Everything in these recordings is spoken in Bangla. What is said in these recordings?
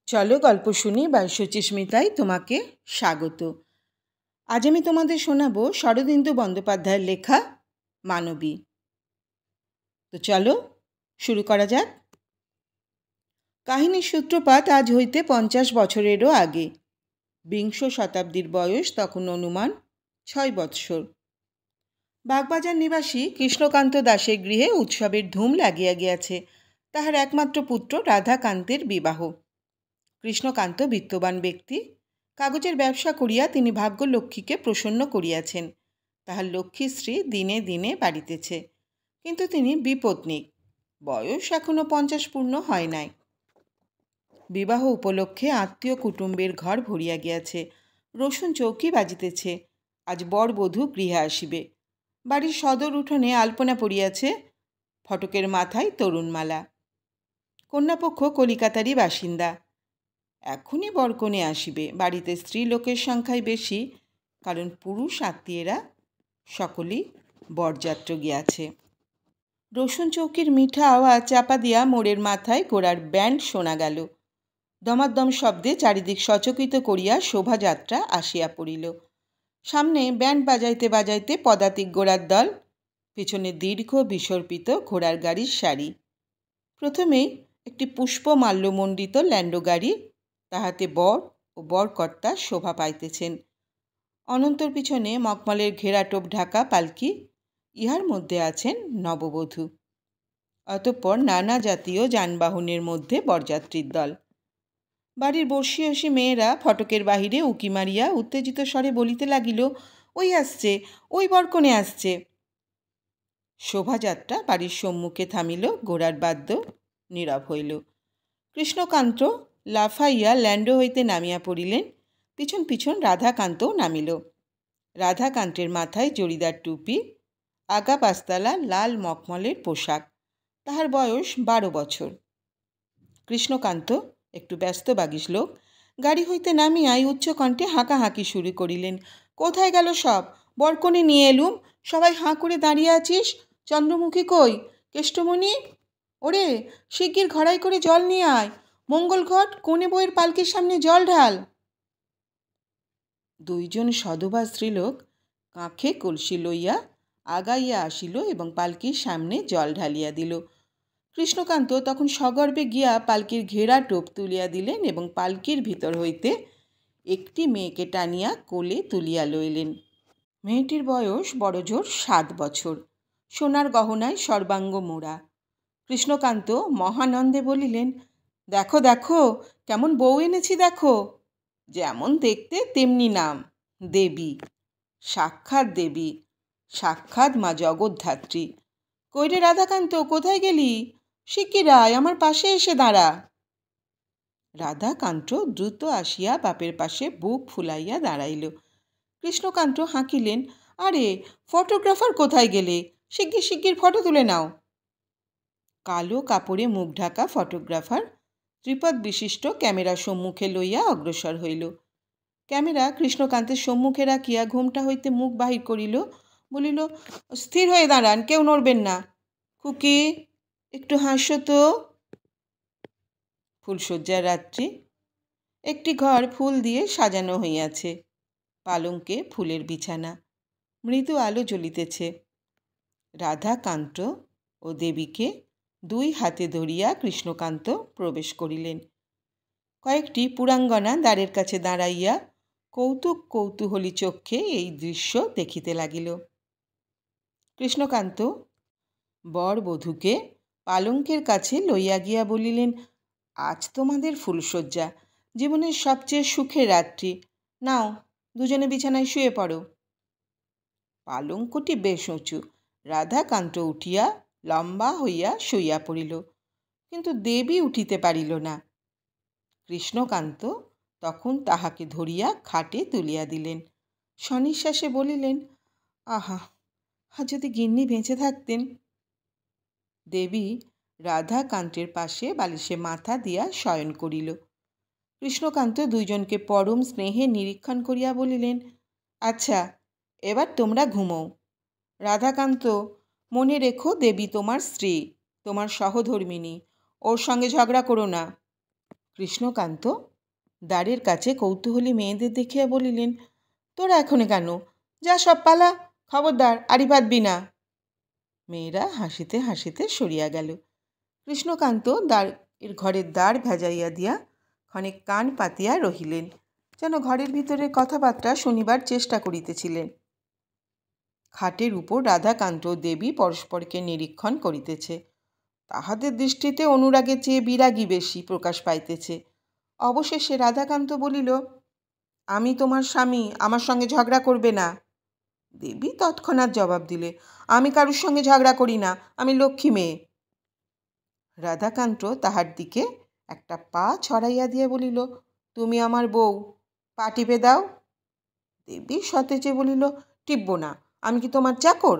চলো গল্প শুনি বাই সুচিস্মিতায় তোমাকে স্বাগত। আজ আমি তোমাদের শোনাবো শরদিন্দু বন্দ্যোপাধ্যায়ের লেখা মানবী। তো চলো শুরু করা যাক। কাহিনীর সূত্রপাত আজ হইতে 50 বছরেরও আগে। বিংশ শতাব্দীর বয়স তখন অনুমান 6 বৎসর। বাগবাজার নিবাসী কৃষ্ণকান্ত দাসের গৃহে উৎসবের ধুম লাগিয়া গিয়াছে। তাহার একমাত্র পুত্র রাধাকান্তের বিবাহ। কৃষ্ণকান্ত বিত্তবান ব্যক্তি। কাগজের ব্যবসা করিয়া তিনি ভাগ্যলক্ষ্মীকে প্রসন্ন করিয়াছেন। তাহার লক্ষ্মীশ্রী দিনে দিনে বাড়িতেছে, কিন্তু তিনি বিপত্নিক। বয়স এখনো 50 পূর্ণ হয় নাই। বিবাহ উপলক্ষে আত্মীয় কুটুম্বের ঘর ভরিয়া গিয়াছে। রসুন চৌকি বাজিতেছে। আজ বর বধূ গৃহে আসিবে। বাড়ির সদর উঠোনে আলপনা পড়িয়াছে। ফটকের মাথায় তরুণমালা। কন্যাপক্ষ কলিকাতারই বাসিন্দা। এখনই বরকনে আসিবে। বাড়িতে স্ত্রী লোকের সংখ্যাই বেশি, কারণ পুরুষ আত্মীয়েরা সকলেই বরযাত্র গিয়াছে। রসুন চৌকির মিঠা আওয়াজ চাপা দিয়া মোড়ের মাথায় ঘোড়ার ব্যান্ড শোনা গেল। দমাদ্দম শব্দে চারিদিক সচকিত করিয়া শোভাযাত্রা আসিয়া পড়িল। সামনে ব্যান্ড বাজাইতে বাজাইতে পদাতিক ঘোড়ার দল, পিছনে দীর্ঘ বিসর্পিত ঘোড়ার গাড়ির সারি। প্রথমেই একটি পুষ্পমাল্যমণ্ডিত ল্যান্ডো গাড়ি, তাহাতে বর ও বরকর্তা শোভা পাইতেছেন। অনন্তর পিছনে মখমলের ঘেরাটোপ ঢাকা পালকি, ইহার মধ্যে আছেন নববধূ। অতঃপর নানা জাতীয় যানবাহনের মধ্যে বরযাত্রীর দল। বাড়ির বর্ষীয়সী মেয়েরা ফটকের বাহিরে উকি মারিয়া উত্তেজিত স্বরে বলিতে লাগিল, ওই আসছে, ওই বরকনে আসছে। শোভাযাত্রা বাড়ির সম্মুখে থামিল। ঘোড়ার বাদ্য নীরব হইল। কৃষ্ণকান্ত লাফাইয়া ল্যান্ডো হইতে নামিয়া পড়িলেন। পিছন পিছন রাধাকান্তও নামিল। রাধাকান্তের মাথায় জরিদার টুপি, আগা পাঁচতলা লাল মখমলের পোশাক। তাহার বয়স 12 বছর। কৃষ্ণকান্ত একটু ব্যস্ত বাগিস লোক। গাড়ি হইতে নামিয়াই উচ্চকণ্ঠে হাঁকাহাঁকি শুরু করিলেন। কোথায় গেল সব? বরকনে নিয়ে এলুম, সবাই হাঁ করে দাঁড়িয়ে আছিস। চন্দ্রমুখী কই? কেষ্টমণি, ওরে শিগগির ঘড়াই করে জল নিয়ে আয়। মঙ্গল ঘট, কনে বউয়ের পালকির সামনে জল ঢাল। 2 জন সধবা স্ত্রীলোক কাঁখে কলসি লইয়া আগাইয়া আসিল এবং পালকির সামনে জল ঢালিয়া দিল। কৃষ্ণকান্ত তখন সগর্বে গিয়া পালকির ঘেরা টোপ তুলিয়া দিলেন এবং পালকির ভিতর হইতে একটি মেয়েকে টানিয়া কোলে তুলিয়া লইলেন। মেয়েটির বয়স বড়জোর 7 বছর। সোনার গহনায় সর্বাঙ্গ মোড়া। কৃষ্ণকান্ত মহানন্দে বলিলেন, দেখো দেখো, কেমন বউ এনেছি দেখো। যেমন দেখতে তেমনি নাম, দেবী। সাক্ষাৎ দেবী, সাক্ষাৎ মা জগদ্ধাত্রী। কইরে রাধাকান্ত, কোথায় গেলি? শিগগির আয়, আমার পাশে এসে দাঁড়া। রাধাকান্ত দ্রুত আসিয়া বাপের পাশে বুক ফুলাইয়া দাঁড়াইল। কৃষ্ণকান্ত হাঁকিলেন, আরে ফটোগ্রাফার কোথায় গেলে? শিগগির শিগগির ফটো তুলে নাও। কালো কাপড়ে মুখ ঢাকা ফটোগ্রাফার ত্রিপদ বিশিষ্ট ক্যামেরা সম্মুখে লইয়া অগ্রসর হইল। ক্যামেরা কৃষ্ণকান্তের সম্মুখে রাখিয়া ঘোমটা হইতে মুখ বাহির করিল। বলিল, স্থির হয়ে দাঁড়ান, কেউ নড়বেন না। খুকি, একটু হাসো তো। ফুলশয্যার রাত্রি। একটি ঘর ফুল দিয়ে সাজানো হইয়াছে। পালঙ্কে ফুলের বিছানা। মৃদু আলো জ্বলিতেছে। রাধাকান্ত ও দেবীকে 2 হাতে ধরিয়া কৃষ্ণকান্ত প্রবেশ করিলেন। কয়েকটি পুরাঙ্গনা দ্বারের কাছে দাঁড়াইয়া কৌতুক কৌতূহলী চক্ষে এই দৃশ্য দেখিতে লাগিল। কৃষ্ণকান্ত বর বধূকে পালঙ্কের কাছে লইয়া গিয়া বলিলেন, আজ তোমাদের ফুলশয্যা, জীবনের সবচেয়ে সুখের রাত্রি। নাও, দুজনে বিছানায় শুয়ে পড়ো। পালঙ্কটি বেশ উঁচু। রাধাকান্ত উঠিয়া লম্বা হইয়া শুইয়া পড়িল, কিন্তু দেবী উঠিতে পারিল না। কৃষ্ণকান্ত তখন তাহাকে ধরিয়া খাটে তুলিয়া দিলেন। সনিশ্বাসে বলিলেন, আহা, আর যদি গিন্নি বেঁচে থাকতেন। দেবী রাধাকান্তের পাশে বালিশে মাথা দিয়া শয়ন করিল। কৃষ্ণকান্ত 2 জনকে পরম স্নেহে নিরীক্ষণ করিয়া বলিলেন, আচ্ছা, এবার তোমরা ঘুমোও। রাধাকান্ত, মনে রেখো দেবী তোমার স্ত্রী, তোমার সহধর্মিণী। ওর সঙ্গে ঝগড়া করো না। কৃষ্ণকান্ত দ্বারের কাছে কৌতূহলী মেয়েদের দেখিয়া বলিলেন, তোরা এখনে কেন? যা সব পালা, খবরদার আড়ি পাতবি না। মেয়েরা হাসিতে হাসিতে সরিয়া গেল। কৃষ্ণকান্ত ঘরের দ্বার ভেজাইয়া দিয়া ক্ষণে কান পাতিয়া রহিলেন, যেন ঘরের ভিতরের কথাবার্তা শুনিবার চেষ্টা করিতেছিলেন। খাটের উপর রাধাকান্ত ও দেবী পরস্পরকে নিরীক্ষণ করিতেছে। তাহাদের দৃষ্টিতে অনুরাগের চেয়ে বিরাগী বেশি প্রকাশ পাইতেছে। অবশেষে রাধাকান্ত বলিল, আমি তোমার স্বামী, আমার সঙ্গে ঝগড়া করবে না। দেবী তৎক্ষণাৎ জবাব দিলে, আমি কারুর সঙ্গে ঝগড়া করি না, আমি লক্ষ্মী মেয়ে। রাধাকান্ত তাহার দিকে একটা পা ছড়াইয়া দিয়ে বলিল, তুমি আমার বউ, পা টিপে দাও। দেবী সতেজে বলিল, টিপব না, আমি কি তোমার চাকর?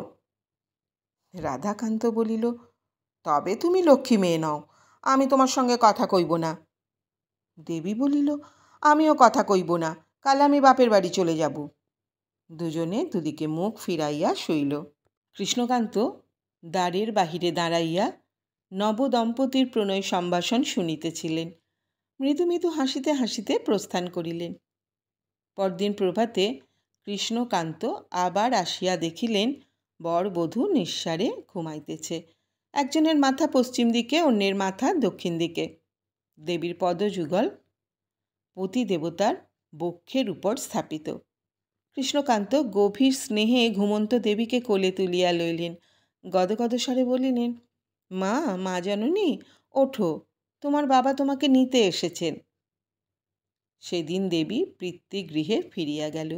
রাধাকান্ত বলিল, তবে তুমি লক্ষ্মী মেয়ে নও, আমি তোমার সঙ্গে কথা কইব না। দেবী বলিল, আমিও কথা কইব না, কাল আমি বাপের বাড়ি চলে যাব। দুজনে দুদিকে মুখ ফিরাইয়া শুইল। কৃষ্ণকান্ত দ্বারের বাহিরে দাঁড়াইয়া নবদম্পতির প্রণয় সম্ভাষণ শুনিতেছিলেন। মৃদু মৃদু হাসিতে হাসিতে প্রস্থান করিলেন। পরদিন প্রভাতে কৃষ্ণকান্ত আবার আসিয়া দেখিলেন বর বধূ নিঃসারে ঘুমাইতেছে। একজনের মাথা পশ্চিম দিকে, অন্যের মাথা দক্ষিণ দিকে। দেবীর পদযুগল পতি দেবতার বক্ষের উপর স্থাপিত। কৃষ্ণকান্ত গভীর স্নেহে ঘুমন্ত দেবীকে কোলে তুলিয়া লইলেন। গদগদ স্বরে বলিলেন, মা জননী, ওঠো, তোমার বাবা তোমাকে নিতে এসেছেন। সেদিন দেবী পিতৃগৃহে ফিরিয়া গেল।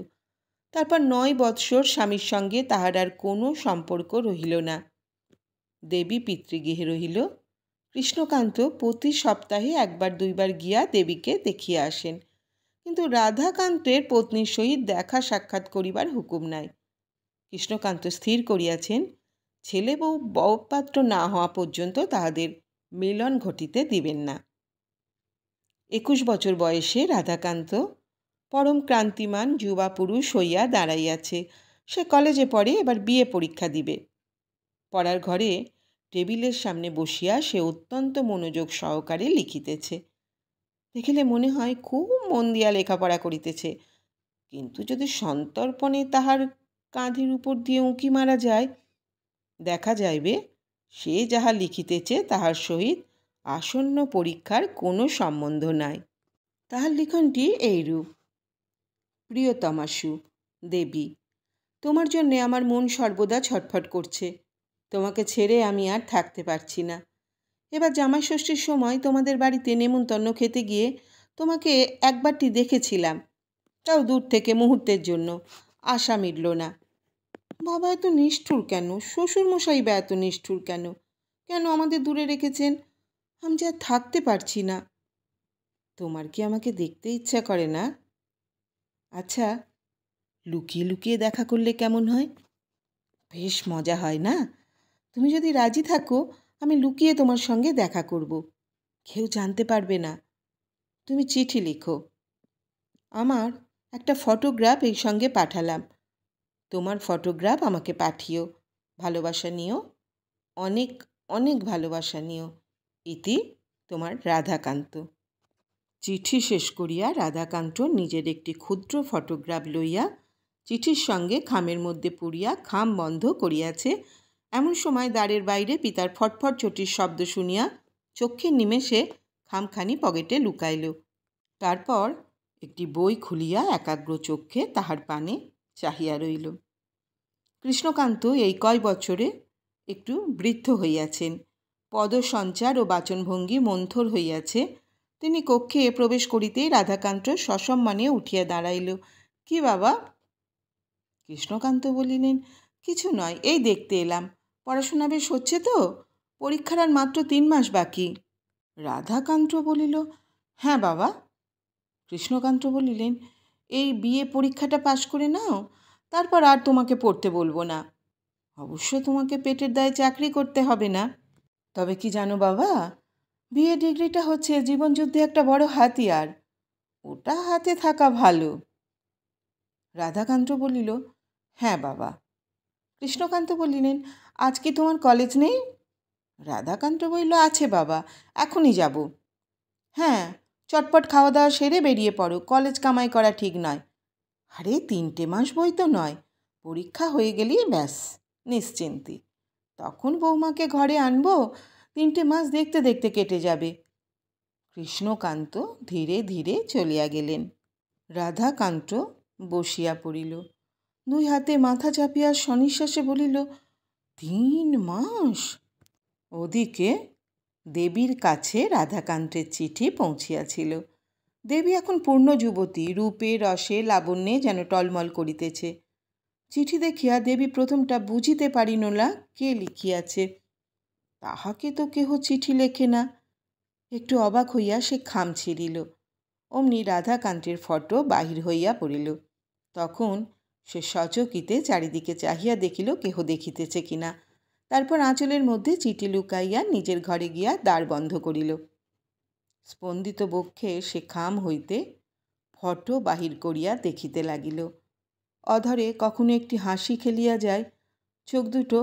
তারপর 9 বৎসর স্বামীর সঙ্গে তাহার আর কোনো সম্পর্ক রহিল না। দেবী পিতৃগৃহে রহিল। কৃষ্ণকান্ত প্রতি সপ্তাহে 1-2বার গিয়া দেবীকে দেখিয়া আসেন, কিন্তু রাধাকান্তের পত্নীর সহিত দেখা সাক্ষাৎ করিবার হুকুম নাই। কৃষ্ণকান্ত স্থির করিয়াছেন, ছেলে বউ বরপাত্র না হওয়া পর্যন্ত তাহাদের মিলন ঘটিতে দিবেন না। 21 বছর বয়সে রাধাকান্ত পরম ক্রান্তিমান যুবা পুরুষ হইয়া দাঁড়াইয়াছে। সে কলেজে পড়ে, এবার বিয়ে পরীক্ষা দিবে। পড়ার ঘরে টেবিলের সামনে বসিয়া সে অত্যন্ত মনোযোগ সহকারে লিখিতেছে। দেখিলে মনে হয় খুব মন দিয়া লেখাপড়া করিতেছে, কিন্তু যদি সন্তর্পণে তাহার কাঁধের উপর দিয়ে উঁকি মারা যায়, দেখা যাইবে সে যাহা লিখিতেছে তাহার সহিত আসন্ন পরীক্ষার কোনো সম্বন্ধ নাই। তাহার লিখনটি এইরূপ: প্রিয়তমাশু দেবী, তোমার জন্যে আমার মন সর্বদা ছটফট করছে। তোমাকে ছেড়ে আমি আর থাকতে পারছি না। এবার জামাই ষষ্ঠীর সময় তোমাদের বাড়িতে নেমন্তন্ন খেতে গিয়ে তোমাকে একবারটি দেখেছিলাম, তাও দূর থেকে, মুহূর্তের জন্য। আশা মিটল না। বাবা এত নিষ্ঠুর কেন? শ্বশুরমশাই বা এত নিষ্ঠুর কেন? কেন আমাদের দূরে রেখেছেন? আমি যে আর থাকতে পারছি না। তোমার কি আমাকে দেখতে ইচ্ছা করে না? আচ্ছা, লুকিয়ে লুকিয়ে দেখা করলে কেমন হয়? বেশ মজা হয় না? তুমি যদি রাজি থাকো, আমি লুকিয়ে তোমার সঙ্গে দেখা করব। কেউ জানতে পারবে না। তুমি চিঠি লিখো। আমার একটা ফটোগ্রাফ এই সঙ্গে পাঠালাম। তোমার ফটোগ্রাফ আমাকে পাঠিও। ভালোবাসা নিও, অনেক অনেক ভালোবাসা নিও। ইতি তোমার রাধাকান্ত। চিঠি শেষ করিয়া রাধাকান্ত নিজের একটি ক্ষুদ্র ফটোগ্রাফ লইয়া চিঠির সঙ্গে খামের মধ্যে পুরিয়া খাম বন্ধ করিয়াছে। এমন সময় দ্বারের বাইরে পিতার ফটফট চটির শব্দ শুনিয়া চক্ষের নিমেষে খামখানি পকেটে লুকাইল। তারপর একটি বই খুলিয়া একাগ্র চক্ষে তাহার পানে চাহিয়া রইল। কৃষ্ণকান্ত এই কয় বছরে একটু বৃদ্ধ হইয়াছেন। পদসঞ্চার ও বাচনভঙ্গি মন্থর হইয়াছে। তিনি কক্ষে প্রবেশ করিতেই রাধাকান্ত সসম্মানে উঠিয়া দাঁড়াইল। কি বাবা? কৃষ্ণকান্ত বলিলেন, কিছু নয়, এই দেখতে এলাম। পড়াশোনা বেশ হচ্ছে তো? পরীক্ষার আর মাত্র 3 মাস বাকি। রাধাকান্ত বলিল, হ্যাঁ বাবা। কৃষ্ণকান্ত বলিলেন, এই বিয়ে পরীক্ষাটা পাশ করে নাও, তারপর আর তোমাকে পড়তে বলবো না। অবশ্য তোমাকে পেটের দায়ে চাকরি করতে হবে না। তবে কি জানো বাবা, বিএ ডিগ্রিটা হচ্ছে জীবনযুদ্ধে একটা বড় হাতিয়ার। ওটা হাতে থাকা ভালো। রাধাকান্ত বলিল, হ্যাঁ বাবা। কৃষ্ণকান্ত বলিলেন, আজ কি তোমার কলেজ নেই? রাধাকান্ত বলিল, আছে বাবা, এখনই যাব। হ্যাঁ, চটপট খাওয়া দাওয়া সেরে বেরিয়ে পড়ো, কলেজ কামাই করা ঠিক নয়। আরে 3টে মাস বই তো নয়, পরীক্ষা হয়ে গেলেই ব্যাস নিশ্চিন্তি। তখন বৌমাকে ঘরে আনবো, 3টে মাস দেখতে দেখতে কেটে যাবে। কৃষ্ণকান্ত ধীরে ধীরে চলিয়া গেলেন। রাধাকান্ত বসিয়া পড়িল, 2 হাতে মাথা চাপিয়া সনিশ্বাসে বলিল, 3 মাস। ওদিকে দেবীর কাছে রাধাকান্তের চিঠি পৌঁছিয়াছিল। দেবী এখন পূর্ণ যুবতী, রূপে রসে লাবণ্যে যেন টলমল করিতেছে। চিঠি দেখিয়া দেবী প্রথমটা বুঝিতে পারিল না কে লিখিয়াছে। তাহাকে তো কেহ চিঠি লেখে না। একটু অবাক হইয়া সে খাম ছিঁড়িল। অমনি রাধাকান্তের ফটো বাহির হইয়া পড়িল। তখন সে সচকিতে চারিদিকে চাহিয়া দেখিল কেহ দেখিতেছে কিনা। তারপর আঁচলের মধ্যে চিঠি লুকাইয়া নিজের ঘরে গিয়া দ্বার বন্ধ করিল। স্পন্দিত বক্ষে সে খাম হইতে ফটো বাহির করিয়া দেখিতে লাগিল। অধরে কখনো একটি হাসি খেলিয়া যায়, চোখ দুটো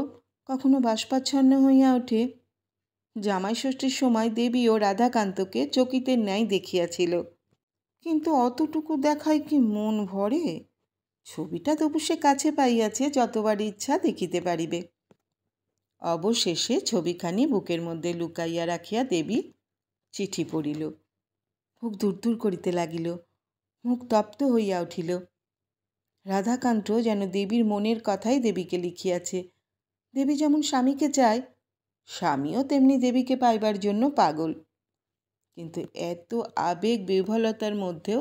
কখনো বাষ্পাচ্ছন্ন হইয়া ওঠে। জামাই ষষ্ঠীর সময় দেবী ও রাধাকান্তকে চকিতের ন্যায় দেখিয়াছিল, কিন্তু অতটুকু দেখায় কি মন ভরে? ছবিটা তবু সে কাছে পাইয়াছে, যতবার ইচ্ছা দেখিতে পারিবে। অবশেষে ছবিখানি বুকের মধ্যে লুকাইয়া রাখিয়া দেবী চিঠি পড়িল। মুখ দূর করিতে লাগিল, মুখ তপ্ত হইয়া উঠিল। রাধাকান্ত যেন দেবীর মনের কথাই দেবীকে লিখিয়াছে। দেবী যেমন স্বামীকে চায়, স্বামীও তেমনি দেবীকে পাইবার জন্য পাগল। কিন্তু এত আবেগ বিহ্বলতার মধ্যেও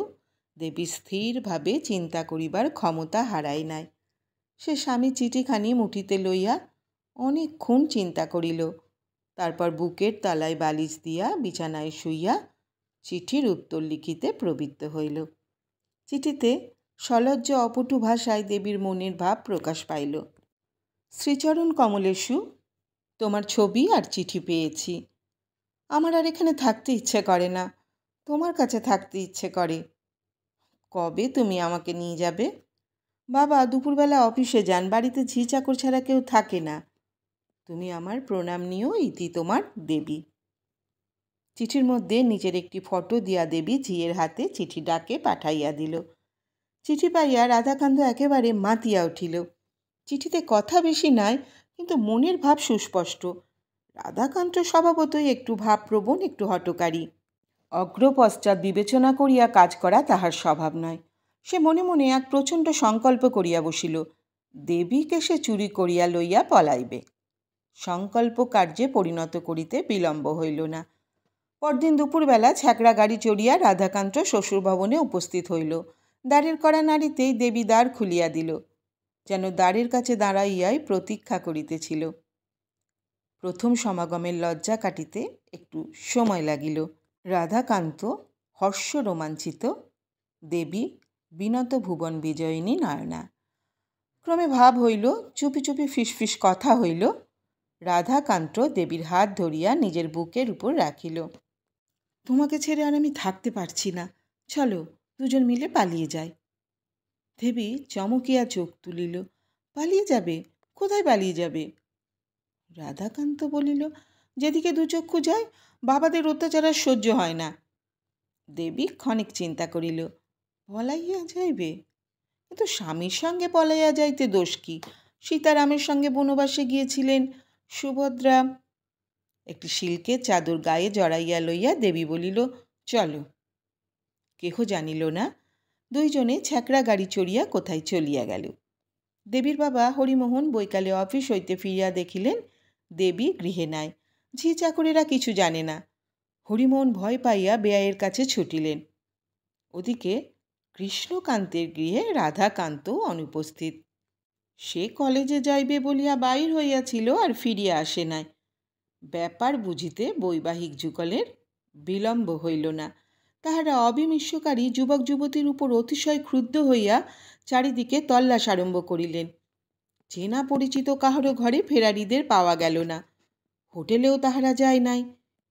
দেবী স্থিরভাবে চিন্তা করিবার ক্ষমতা হারায় নাই। সে স্বামী চিঠিখানি মুঠিতে লইয়া অনেকক্ষণ চিন্তা করিল। তারপর বুকের তলায় বালিশ দিয়া বিছানায় শুইয়া চিঠির উত্তর লিখিতে প্রবৃত্ত হইল। চিঠিতে সলজ্জ অপটু ভাষায় দেবীর মনের ভাব প্রকাশ পাইল। শ্রীচরণ কমলেশু, তোমার ছবি আর চিঠি পেয়েছি। আমার আর এখানে থাকতে ইচ্ছে করে না, তোমার কাছে থাকতে ইচ্ছে করে। কবে তুমি আমাকে নিয়ে যাবে? বাবা দুপুরবেলা অফিসে যান, বাড়িতে ঝি চাকর ছাড়া কেউ থাকে না। তুমি আমার প্রণাম নিও, ইতি তোমার দেবী। চিঠির মধ্যে নিজের একটি ফটো দিয়া দেবী ঝিয়ের হাতে চিঠি ডাকে পাঠাইয়া দিল। চিঠি পাইয়া রাধাকান্ত একেবারে মাতিয়া উঠিল। চিঠিতে কথা বেশি নাই, কিন্তু মনের ভাব সুস্পষ্ট। রাধাকান্ত স্বভাবতই একটু ভাবপ্রবণ, একটু হঠকারী। অগ্রপশ্চাৎ বিবেচনা করিয়া কাজ করা তাহার স্বভাব নয়। সে মনে মনে এক প্রচণ্ড সংকল্প করিয়া বসিল, দেবীকে সে চুরি করিয়া লইয়া পলাইবে। সংকল্প কার্যে পরিণত করিতে বিলম্ব হইল না। পরদিন দুপুরবেলা ছ্যাকড়া গাড়ি চড়িয়া রাধাকান্ত শ্বশুরভবনে উপস্থিত হইল। দ্বারের কড়া নাড়িতেই দেবী দ্বার খুলিয়া দিল, যেন দ্বারের কাছে দাঁড়াইয়াই প্রতীক্ষা করিতেছিল। প্রথম সমাগমের লজ্জা কাটিতে একটু সময় লাগিল। রাধাকান্ত হর্ষ রোমাঞ্চিত, দেবী বিনত ভুবন বিজয়িনী নয়না। ক্রমে ভাব হইল, চুপি চুপি ফিসফিস কথা হইল। রাধাকান্ত দেবীর হাত ধরিয়া নিজের বুকের উপর রাখিল। তোমাকে ছেড়ে আর আমি থাকতে পারছি না, চলো দুজন মিলে পালিয়ে যাই। দেবী চমকিয়া চোখ তুলিল। পালিয়ে যাবে? কোথায় পালিয়ে যাবে? রাধাকান্ত বলিল, যেদিকে দুচক্ষু যায়, বাবাদের অত্যাচার আর সহ্য হয় না। দেবী ক্ষণিক চিন্তা করিল। পলাইয়া যাইবে? কিন্তু স্বামীর সঙ্গে পলাইয়া যাইতে দোষ কি? সীতারামের সঙ্গে বনবাসে গিয়েছিলেন সুভদ্রা। একটি সিল্কের চাদর গায়ে জড়াইয়া লইয়া দেবী বলিল, চলো। কেহ জানিল না। দুইজনে ছ্যাকড়া গাড়ি চড়িয়া কোথায় চলিয়া গেল। দেবীর বাবা হরিমোহন বৈকালে অফিস হইতে ফিরিয়া দেখিলেন দেবী গৃহে নাই। ঝি চাকরেরা কিছু জানে না। হরিমোহন ভয় পাইয়া বেয়াইয়ের কাছে ছুটিলেন। ওদিকে কৃষ্ণকান্তের গৃহে রাধাকান্ত অনুপস্থিত। সে কলেজে যাইবে বলিয়া বাহির হইয়াছিল, আর ফিরিয়া আসে নাই। ব্যাপার বুঝিতে বৈবাহিক যুগলের বিলম্ব হইল না। তাহারা অবিমিশ্বকারী যুবক যুবতীর উপর অতিশয় ক্রুদ্ধ হইয়া চারিদিকে তল্লাশ আরম্ভ করিলেন। চেনা পরিচিত কাহারও ঘরে ফেরারিদের পাওয়া গেল না। হোটেলেও তাহারা যায় নাই।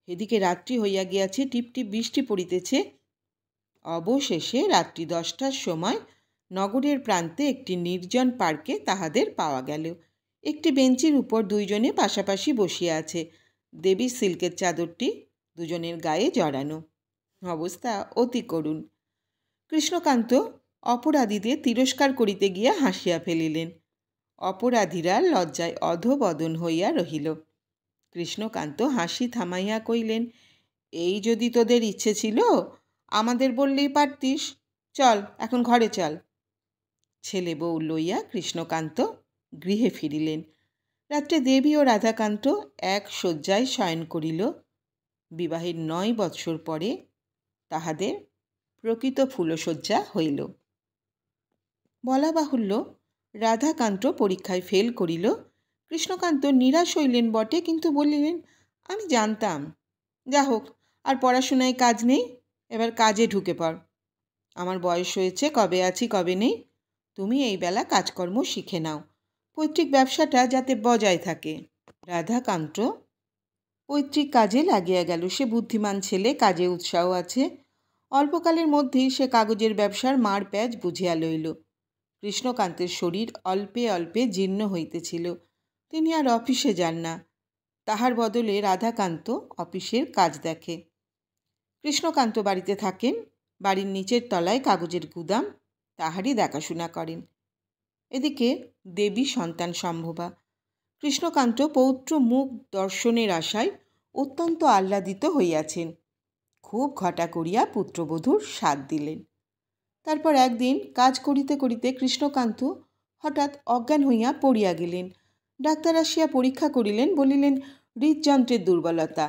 এদিকে রাত্রি হইয়া গিয়াছে, টিপটিপ বৃষ্টি পড়িতেছে। অবশেষে রাত্রি 10টার সময় নগরের প্রান্তে একটি নির্জন পার্কে তাহাদের পাওয়া গেল। একটি বেঞ্চির উপর দুইজনে পাশাপাশি বসিয়া আছে। দেবীর সিল্কের চাদরটি দুজনের গায়ে জড়ানো। অবস্থা অতি করুণ। কৃষ্ণকান্ত অপরাধীদের তিরস্কার করিতে গিয়া হাসিয়া ফেলিলেন। অপরাধীরা লজ্জায় অধোবদন হইয়া রহিল। কৃষ্ণকান্ত হাসি থামাইয়া কইলেন, এই যদি তোদের ইচ্ছে ছিল আমাদের বললেই পারতিস। চল, এখন ঘরে চল। ছেলে বউ লইয়া কৃষ্ণকান্ত গৃহে ফিরিলেন। রাত্রে দেবী ও রাধাকান্ত এক শয্যায় শয়ন করিল। বিবাহের 9 বৎসর পরে তাহাদের প্রকৃত ফুলশয্যা হইল। বলা বাহুল্য, রাধাকান্ত পরীক্ষায় ফেল করিল। কৃষ্ণকান্ত নিরাশ হইলেন বটে, কিন্তু বলিলেন, আমি জানতাম। যা হোক, আর পড়াশোনায় কাজ নেই, এবার কাজে ঢুকে পড়। আমার বয়স হয়েছে, কবে আছি কবে নেই। তুমি এই বেলা কাজকর্ম শিখে নাও, পৈতৃক ব্যবসাটা যাতে বজায় থাকে। রাধাকান্ত পৈতৃক কাজে লাগিয়া গেল। সে বুদ্ধিমান ছেলে, কাজে উৎসাহ আছে। অল্পকালের মধ্যেই সে কাগজের ব্যবসার মার প্যাঁচ বুঝিয়া লইল। কৃষ্ণকান্তের শরীর অল্পে অল্পে জীর্ণ হইতেছিল। তিনি আর অফিসে যান না। তাহার বদলে রাধাকান্ত অফিসের কাজ দেখে। কৃষ্ণকান্ত বাড়িতে থাকেন। বাড়ির নিচের তলায় কাগজের গুদাম, তাহারই দেখাশোনা করেন। এদিকে দেবী সন্তান সম্ভবা। কৃষ্ণকান্ত পৌত্র মুখ দর্শনের আশায় অত্যন্ত আহ্লাদিত হইয়াছেন। খুব ঘটা করিয়া পুত্রবধূর সাধ দিলেন। তারপর একদিন কাজ করিতে করিতে কৃষ্ণকান্ত হঠাৎ অজ্ঞান হইয়া পড়িয়া গেলেন। ডাক্তার আসিয়া পরীক্ষা করিলেন, বলিলেন, হৃদযন্ত্রের দুর্বলতা,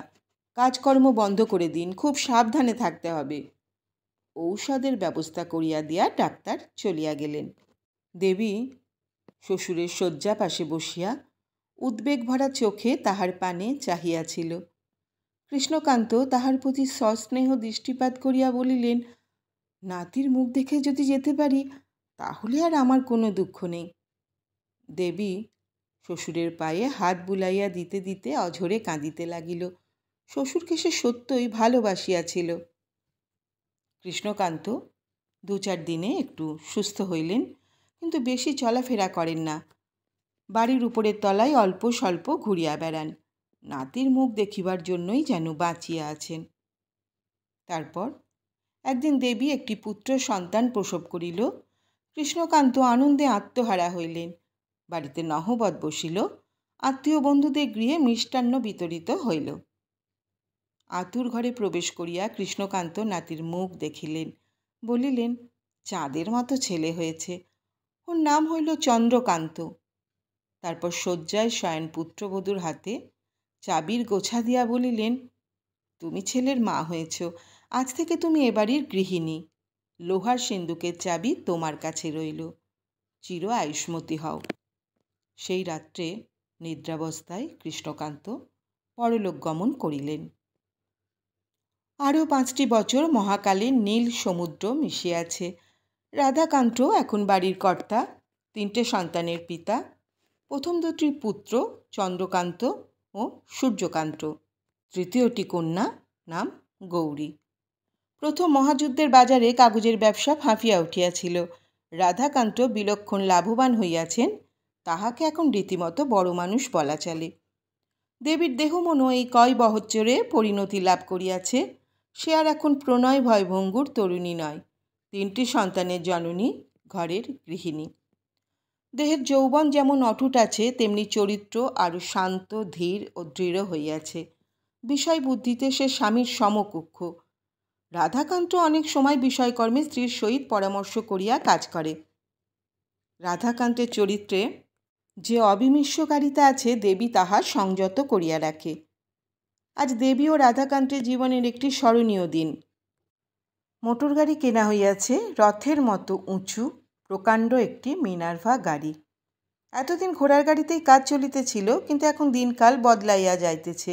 কাজকর্ম বন্ধ করে দিন, খুব সাবধানে থাকতে হবে। ঔষধের ব্যবস্থা করিয়া দিয়া ডাক্তার চলিয়া গেলেন। দেবী শ্বশুরের শয্যা পাশে বসিয়া উদ্বেগ ভরা চোখে তাহার পানে চাহিয়াছিল। কৃষ্ণকান্ত তাহার প্রতি সস্নেহ দৃষ্টিপাত করিয়া বলিলেন, নাতির মুখ দেখে যদি যেতে পারি তাহলে আর আমার কোনো দুঃখ নেই। দেবী শ্বশুরের পায়ে হাত বুলাইয়া দিতে দিতে অঝরে কাঁদিতে লাগিল। শ্বশুরকে সে সত্যই ভালোবাসিয়াছিল। কৃষ্ণকান্ত 2-4 দিনে একটু সুস্থ হইলেন, কিন্তু বেশি চলাফেরা করেন না। বাড়ির উপরের তলায় অল্প স্বল্প ঘুরিয়া বেড়ান। নাতির মুখ দেখিবার জন্যই যেন বাঁচিয়া আছেন। তারপর একদিন দেবী একটি পুত্র সন্তান প্রসব করিল। কৃষ্ণকান্ত আনন্দে আত্মহারা হইলেন। বাড়িতে নহবত বসিল। আত্মীয় বন্ধুদের গৃহে মিষ্টান্ন বিতরিত হইল। আতুর ঘরে প্রবেশ করিয়া কৃষ্ণকান্ত নাতির মুখ দেখিলেন। বলিলেন, চাঁদের মতো ছেলে হয়েছে। ওর নাম হইল চন্দ্রকান্ত। তারপর শয্যায় শয়ন পুত্রবধূর হাতে চাবির গোছা দিয়া বলিলেন, তুমি ছেলের মা হয়েছ, আজ থেকে তুমি এ বাড়ির গৃহিণী। লোহার সিন্দুকের চাবি তোমার কাছে রইল। চির আয়ুষ্মতী হও। সেই রাত্রে নিদ্রাবস্থায় কৃষ্ণকান্ত পরলোক গমন করিলেন। আরও 5টি বছর মহাকালে নীল সমুদ্র মিশিয়াছে। রাধাকান্ত এখন বাড়ির কর্তা, 3টে সন্তানের পিতা। প্রথম 2টি পুত্র চন্দ্রকান্ত ও সূর্যকান্ত, তৃতীয়টি কন্যা, নাম গৌরী। প্রথম মহাযুদ্ধের বাজারে কাগজের ব্যবসা ফাঁপিয়া উঠিয়াছিল। রাধাকান্ত বিলক্ষণ লাভবান হইয়াছেন। তাহাকে এখন রীতিমতো বড় মানুষ বলা চলে। দেবীর দেহমনও এই কয় বৎসরে পরিণতি লাভ করিয়াছে। সে আর এখন প্রণয় ভয়ভঙ্গুর তরুণী নয়, 3টি সন্তানের জননী, ঘরের গৃহিণী। দেহের যৌবন যেমন অটুট আছে, তেমনি চরিত্র আরও শান্ত, ধীর ও দৃঢ় হইয়াছে। বিষয় বুদ্ধিতে সে স্বামীর সমকক্ষ। রাধাকান্ত অনেক সময় বিষয়কর্মে স্ত্রীর সহিত পরামর্শ করিয়া কাজ করে। রাধাকান্তের চরিত্রে যে অবিমিশ্রকারিতা আছে, দেবী তাহা সংযত করিয়া রাখে। আজ দেবী ও রাধাকান্তের জীবনের একটি স্মরণীয় দিন। মোটরগাড়ি কেনা হইয়াছে, রথের মতো উঁচু প্রকাণ্ড একটি মিনার্ভা গাড়ি। এতদিন ঘোড়ার গাড়িতেই কাজ চলিতেছিল, কিন্তু এখন দিনকাল বদলাইয়া যাইতেছে।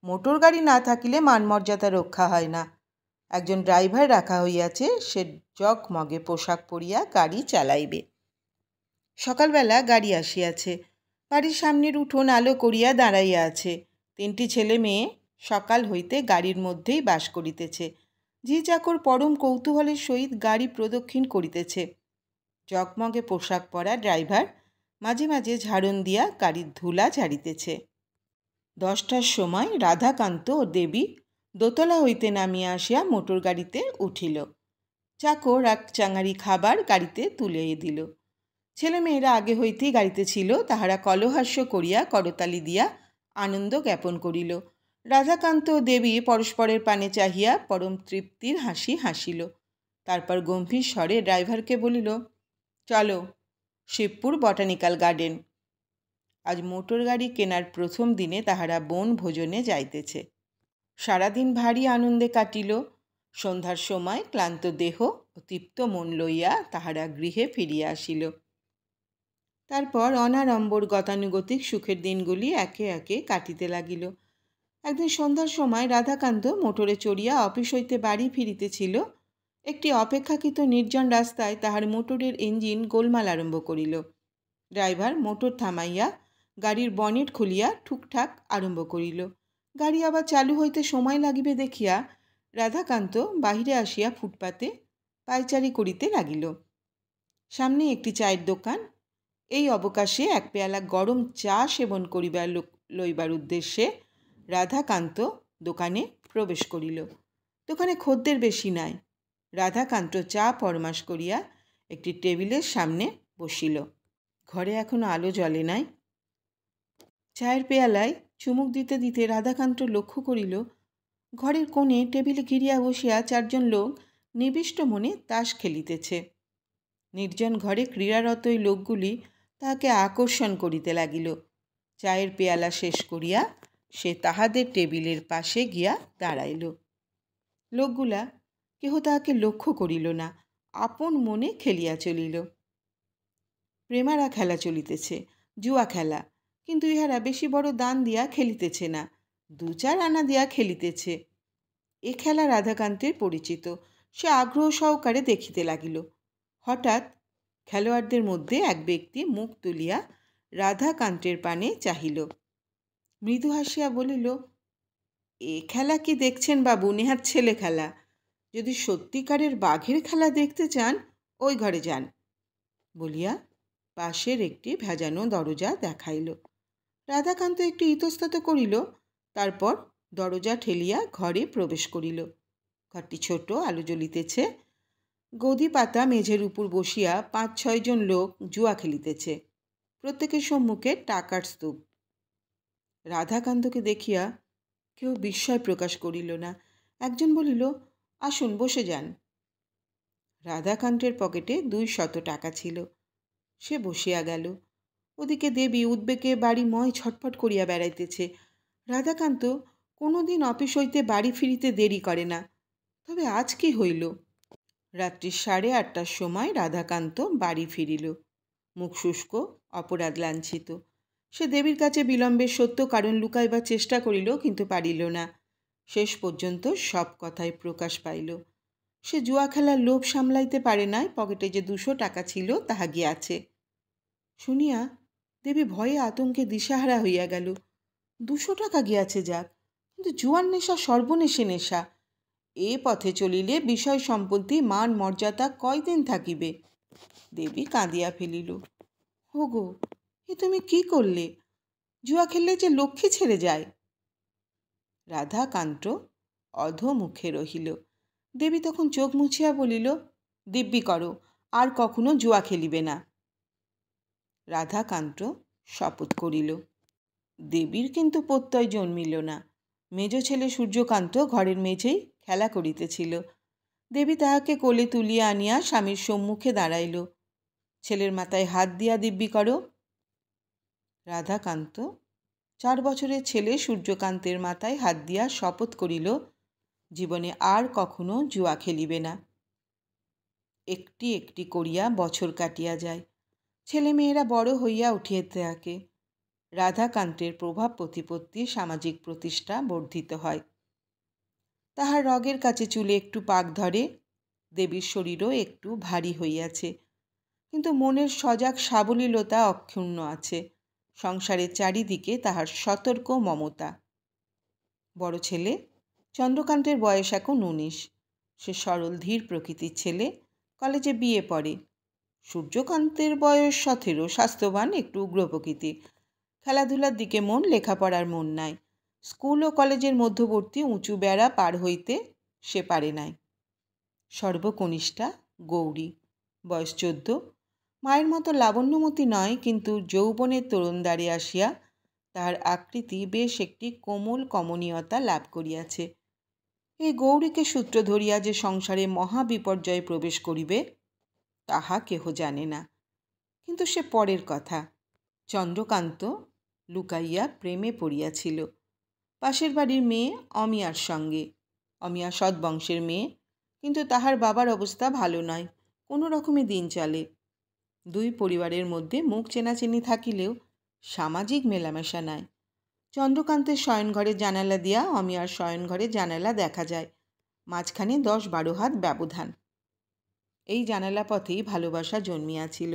মোটর গাড়ি না থাকিলে মানমর্যাদা রক্ষা হয় না। একজন ড্রাইভার রাখা হইয়াছে, সে জগমগে পোশাক পরিয়া গাড়ি চালাইবে। সকালবেলা গাড়ি আসিয়াছে। বাড়ির সামনের উঠোন আলো করিয়া দাঁড়াইয়া আছে। 3টি ছেলে মেয়ে সকাল হইতে গাড়ির মধ্যেই বাস করিতেছে। ঝি চাকর পরম কৌতূহলের সহিত গাড়ি প্রদক্ষিণ করিতেছে। জগমগে পোশাক পরা ড্রাইভার মাঝে মাঝে ঝাড়ন দিয়া গাড়ির ধুলা ঝাড়িতেছে। 10টার সময় রাধাকান্ত ও দেবী দোতলা হইতে নামিয়া আসিয়া মোটর গাড়িতে উঠিল। চাকর এক চাঙারি খাবার গাড়িতে তুলিয়া দিল। ছেলেমেয়েরা আগে হইতেই গাড়িতে ছিল, তাহারা কলহাস্য করিয়া করতালি দিয়া আনন্দ জ্ঞাপন করিল। রাধাকান্ত ও দেবী পরস্পরের পানে চাহিয়া পরম তৃপ্তির হাসি হাসিল। তারপর গম্ভীর স্বরে ড্রাইভারকে বলিল, চলো শিবপুর বটানিক্যাল গার্ডেন। আজ মোটর গাড়ি কেনার প্রথম দিনে তাহারা বন ভোজনে যাইতেছে। সারাদিন ভারী আনন্দে কাটিল। সন্ধ্যার সময় ক্লান্ত দেহ ও তৃপ্ত মন লইয়া তাহারা গৃহে ফিরিয়া আসিল। তারপর অনাড়ম্বর গতানুগতিক সুখের দিনগুলি একে একে কাটিতে লাগিল। একদিন সন্ধ্যার সময় রাধাকান্ত মোটরে চড়িয়া অফিস হইতে বাড়ি ফিরিতেছিল। একটি অপেক্ষাকৃত নির্জন রাস্তায় তাহার মোটরের ইঞ্জিন গোলমাল আরম্ভ করিল। ড্রাইভার মোটর থামাইয়া গাড়ির বনেট খুলিয়া ঠুকঠাক আরম্ভ করিল। গাড়ি আবার চালু হইতে সময় লাগিবে দেখিয়া রাধাকান্ত বাহিরে আসিয়া ফুটপাতে পায়চারি করিতে লাগিল। সামনে একটি চায়ের দোকান। এই অবকাশে এক পেয়ালা গরম চা সেবন করিবার লইবার উদ্দেশ্যে রাধাকান্ত দোকানে প্রবেশ করিল। দোকানে খদ্দের বেশি নাই। রাধাকান্ত চা ফরমাশ করিয়া একটি টেবিলের সামনে বসিল। ঘরে এখনো আলো জ্বলে নাই। চায়ের পেয়ালায় চুমুক দিতে দিতে রাধাকান্ত লক্ষ্য করিল ঘরের কোণে টেবিলে ঘিরিয়া বসিয়া চারজন লোক নিবিষ্ট মনে তাস খেলিতেছে। নির্জন ঘরে ক্রীড়ারত এই লোকগুলি তাহাকে আকর্ষণ করিতে লাগিল। চায়ের পেয়ালা শেষ করিয়া সে তাহাদের টেবিলের পাশে গিয়া দাঁড়াইল। লোকগুলা কেহ তাহাকে লক্ষ্য করিল না, আপন মনে খেলিয়া চলিল। প্রেমারা খেলা চলিতেছে, জুয়া খেলা, কিন্তু ইহারা বেশি বড় দান দিয়া খেলিতেছে না, 2-4 আনা দিয়া খেলিতেছে। এ খেলা রাধাকান্তের পরিচিত। সে আগ্রহ সহকারে দেখিতে লাগিল। হঠাৎ খেলোয়াড়দের মধ্যে এক ব্যক্তি মুখ তুলিয়া রাধাকান্তের পানে চাহিল। মৃদু হাসিয়া বলিল, এ খেলা কি দেখছেন বাবু? নেহাত ছেলে খেলা। যদি সত্যিকারের বাঘের খেলা দেখতে চান ওই ঘরে যান, বলিয়া পাশের একটি ভেজানো দরজা দেখাইল। রাধাকান্ত একটু ইতস্তত করিল, তারপর দরজা ঠেলিয়া ঘরে প্রবেশ করিল। ঘরটি ছোট, আলো জ্বলিতেছে। গদি পাতা মেঝের উপর বসিয়া 5-6 জন লোক জুয়া খেলিতেছে। প্রত্যেকের সম্মুখে টাকার স্তূপ। রাধাকান্তকে দেখিয়া কেউ বিস্ময় প্রকাশ করিল না। একজন বলিল, আসুন বসে যান। রাধাকান্তের পকেটে 200 টাকা ছিল। সে বসিয়া গেল। ওদিকে দেবী উদ্বেগে বাড়িময় ছটফট করিয়া বেড়াইতেছে। রাধাকান্ত কোনোদিন অফিস হইতে বাড়ি ফিরিতে দেরি করে না, তবে আজ কি হইল? রাত্রি 8:30টার সময় রাধাকান্ত বাড়ি ফিরিল, মুখ শুষ্ক, অপরাধ লাঞ্ছিত। সে দেবীর কাছে বিলম্বের সত্য কারণ লুকাইবার চেষ্টা করিল, কিন্তু পারিল না। শেষ পর্যন্ত সব কথাই প্রকাশ পাইল। সে জুয়া খেলার লোভ সামলাইতে পারে নাই। পকেটে যে 200 টাকা ছিল তাহা গিয়াছে। শুনিয়া দেবী ভয়ে আতঙ্কে দিশাহারা হইয়া গেল। 200 টাকা গিয়াছে যাক, কিন্তু জুয়ার নেশা সর্বনেশে নেশা। এ পথে চলিলে বিষয় সম্পত্তি মান মর্যাদা কয়দিন থাকিবে? দেবী কাঁদিয়া ফেলিল। ওগো, এ তুমি কি করলে? জুয়া খেললে যে লক্ষ্মী ছেড়ে যায়। রাধাকান্ত অধোমুখে রহিল। দেবী তখন চোখ মুছিয়া বলিল, দিব্যি করো, আর কখনো জুয়া খেলিবে না। রাধাকান্ত শপথ করিল। দেবীর কিন্তু প্রত্যয় জন্মিল না। মেজ ছেলে সূর্যকান্ত ঘরের মেঝেই খেলা করিতেছিল। দেবী তাহাকে কোলে তুলিয়া আনিয়া স্বামীর সম্মুখে দাঁড়াইল। ছেলের মাথায় হাত দিয়া দিব্যি করো। রাধাকান্ত 4 বছরের ছেলে সূর্যকান্তের মাথায় হাত দিয়া শপথ করিল, জীবনে আর কখনো জুয়া খেলিবে না। একটি একটি করিয়া বছর কাটিয়া যায়। ছেলেমেয়েরা বড় হইয়া উঠিতে থাকে। রাধাকান্তের প্রভাব প্রতিপত্তি, সামাজিক প্রতিষ্ঠা বর্ধিত হয়। তাহার রগের কাছে চুলে একটু পাক ধরে। দেবীর শরীরও একটু ভারী হইয়াছে, কিন্তু মনের সজাগ সাবলীলতা অক্ষুণ্ণ আছে। সংসারের চারিদিকে তাহার সতর্ক মমতা। বড় ছেলে চন্দ্রকান্তের বয়স এখন 19। সে সরল ধীর প্রকৃতির ছেলে, কলেজে বিয়ে পড়ে। সূর্যকান্তের বয়স 17, স্বাস্থ্যবান, একটু উগ্র প্রকৃতির। খেলাধুলার দিকে মন, লেখাপড়ার মন নাই। স্কুল ও কলেজের মধ্যবর্তী উঁচু বেড়া পার হইতে সে পারে নাই। সর্বকনিষ্ঠা গৌরী, বয়স 14। মায়ের মতো লাবণ্যমতী নয়, কিন্তু যৌবনের তরুণদ্বারে আসিয়া তাহার আকৃতি বেশ একটি কোমল কমনীয়তা লাভ করিয়াছে। এই গৌরীকে সূত্র ধরিয়া যে সংসারে মহাবিপর্যয়ে প্রবেশ করিবে তাহা কেহ জানে না, কিন্তু সে পরের কথা। চন্দ্রকান্ত লুকাইয়া প্রেমে পড়িয়াছিল পাশের বাড়ির মেয়ে অমিয়ার সঙ্গে। অমিয়া সৎবংশের মেয়ে, কিন্তু তাহার বাবার অবস্থা ভালো নয়, কোনো রকমে দিন চলে। দুই পরিবারের মধ্যে মুখ চেনাচেনি থাকিলেও সামাজিক মেলামেশা নাই। চন্দ্রকান্তের শয়নঘরের জানালা দিয়া অমিয়ার শয়নঘরের জানালা দেখা যায়, মাঝখানে 10-12 হাত ব্যবধান। এই জানালা পথেই ভালোবাসা জন্মিয়াছিল।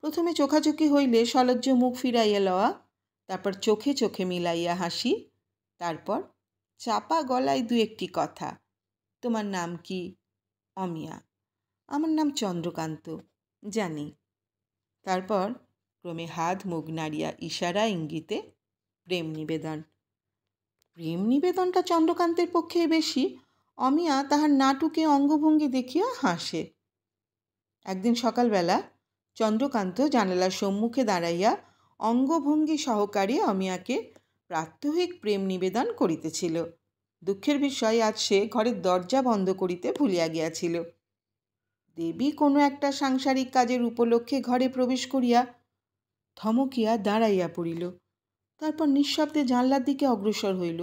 প্রথমে চোখাচোখি হইলে সলজ্জ মুখ ফিরাইয়া লওয়া, তারপর চোখে চোখে মিলাইয়া হাসি, তারপর চাপা গলায় 2-1টি কথা। তোমার নাম কি? অমিয়া। আমার নাম চন্দ্রকান্ত। জানি। তারপর ক্রমে হাত মুখ নাড়িয়া ইশারা ইঙ্গিতে প্রেম নিবেদন। প্রেম নিবেদনটা চন্দ্রকান্তের পক্ষে বেশি। অমিয়া তাহার নাটুকে অঙ্গভঙ্গি দেখিয়া হাসে। একদিন সকালবেলা চন্দ্রকান্ত জানালার সম্মুখে দাঁড়াইয়া অঙ্গভঙ্গি সহকারে অমিয়াকে প্রাত্যহিক প্রেম নিবেদন করিতেছিল। দুঃখের বিষয়, আজ সে ঘরের দরজা বন্ধ করিতে ভুলিয়া গিয়াছিল। দেবী কোনো একটা সাংসারিক কাজের উপলক্ষে ঘরে প্রবেশ করিয়া থমকিয়া দাঁড়াইয়া পড়িল। তারপর নিঃশব্দে জানলার দিকে অগ্রসর হইল।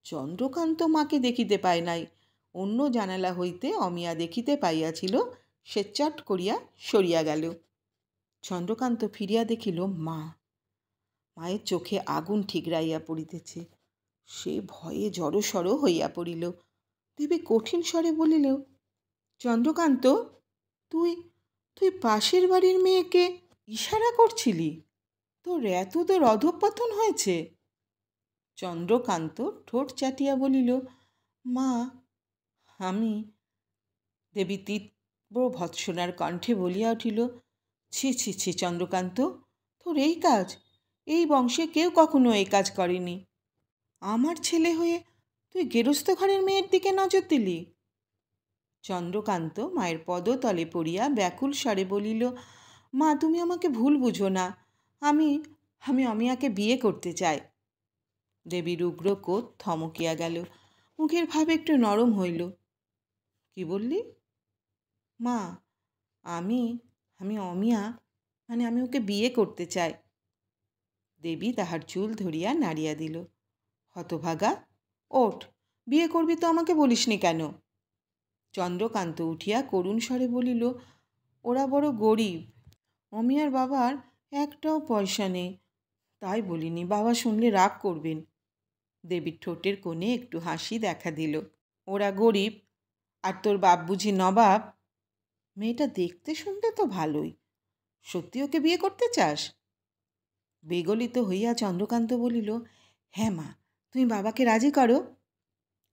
চন্দ্রকান্ত মাকে দেখিতে পায় নাই। অন্য জানালা হইতে অমিয়া দেখিতে পাইয়াছিল। সে চট করিয়া সরিয়া গেল। চন্দ্রকান্ত ফিরিয়া দেখিল মা। মায়ের চোখে আগুন ঠিকরাইয়া পড়িতেছে। সে ভয়ে জড়সড় হইয়া পড়িল। দেবী কঠিন স্বরে বলিল, চন্দ্রকান্ত, তুই তুই পাশের বাড়ির মেয়েকে ইশারা করছিলি? তোর এতদূর অধঃপতন হয়েছে? চন্দ্রকান্ত ঠোঁট চাটিয়া বলিল, মা, আমি। দেবী তীব্র ভৎসনার কণ্ঠে বলিয়া উঠিল, ছি ছি ছি চন্দ্রকান্ত, তোর এই কাজ! এই বংশে কেউ কখনো এই কাজ করেনি। আমার ছেলে হয়ে তুই গেরস্থ ঘরের মেয়ের দিকে নজর দিলি? চন্দ্রকান্ত মায়ের পদতলে পড়িয়া ব্যাকুল স্বরে বলিল, মা, তুমি আমাকে ভুল বুঝো না। আমি আমি অমিয়াকে বিয়ে করতে চাই। দেবীর উগ্র কোপ থমকিয়া গেল। মুখের ভাব একটু নরম হইল। কি বললি? মা, আমি আমি অমিয়া, আমি ওকে বিয়ে করতে চাই। দেবী তাহার চুল ধরিয়া নাড়িয়া দিল। হতভাগা, ওঠ, বিয়ে করবি তো আমাকে বলিসনি কেন? চন্দ্রকান্ত উঠিয়া করুণ স্বরে বলিল, ওরা বড় গরিব। অমিয়ার বাবার একটাও পয়সা নেই, তাই বলিনি। বাবা শুনলে রাগ করবেন। দেবীর ঠোঁটের কোণে একটু হাসি দেখা দিল। ওরা গরিব আর তোর বাপ বুঝি নবাব? মেয়েটা দেখতে শুনতে তো ভালোই। সত্যি ওকে বিয়ে করতে চাস? বিগলিত হইয়া চন্দ্রকান্ত বলিল, হ্যাঁ মা, তুমি বাবাকে রাজি করো।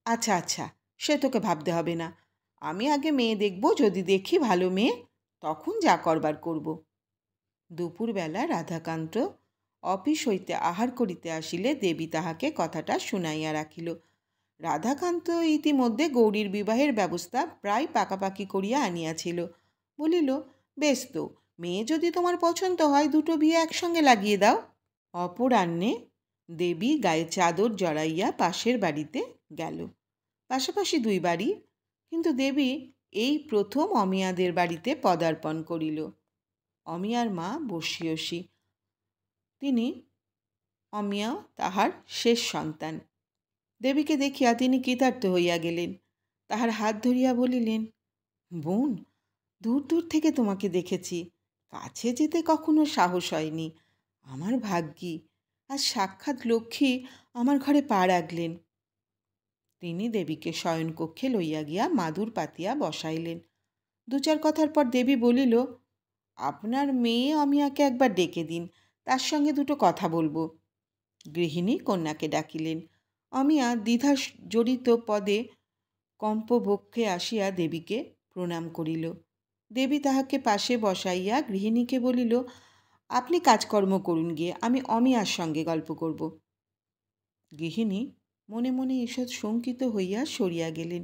আচ্ছা আচ্ছা, সে তোকে ভাবতে হবে না। আমি আগে মেয়ে দেখব, যদি দেখি ভালো মেয়ে, তখন যা করবার করব। দুপুরবেলা রাধাকান্ত অফিস হইতে আহার করিতে আসিলে দেবী তাহাকে কথাটা শুনাইয়া রাখিল। রাধাকান্ত ইতিমধ্যে গৌরীর বিবাহের ব্যবস্থা প্রায় পাকাপাকি করিয়া আনিয়াছিল। বলিল, বেশ তো, মেয়ে যদি তোমার পছন্দ হয়, 2টো বিয়ে একসঙ্গে লাগিয়ে দাও। অপরাহ্নে দেবী গায়ে চাদর জড়াইয়া পাশের বাড়িতে গেল। পাশাপাশি 2 বাড়ি, কিন্তু দেবী এই প্রথম অমিয়াদের বাড়িতে পদার্পণ করিল। অমিয়ার মা বসিয়সী। তিনি অমিয়া তাহার শেষ সন্তান। দেবীকে দেখিয়া তিনি কৃতার্থ হইয়া গেলেন। তাহার হাত ধরিয়া বলিলেন, বোন, দূর দূর থেকে তোমাকে দেখেছি, কাছে যেতে কখনো সাহস হয়নি। আমার ভাগ্যি, আজ সাক্ষাৎ লক্ষ্মী আমার ঘরে পা রাখলেন। তিনি দেবীকে শয়নকক্ষে লইয়া গিয়া মাদুর পাতিয়া বসাইলেন। 2-4 কথার পর দেবী বলিল, আপনার মেয়ে অমিয়াকে একবার ডেকে দিন, তার সঙ্গে 2টো কথা বলবো। গৃহিণী কন্যাকে ডাকিলেন। অমিয়া দ্বিধা জড়িত পদে কম্পবক্ষে আসিয়া দেবীকে প্রণাম করিল। দেবী তাহাকে পাশে বসাইয়া গৃহিণীকে বলিল, আপনি কাজকর্ম করুন গিয়ে, আমি অমিয়ার সঙ্গে গল্প করব। গৃহিণী মনে মনে ঈষৎ শঙ্কিত হইয়া সরিয়া গেলেন।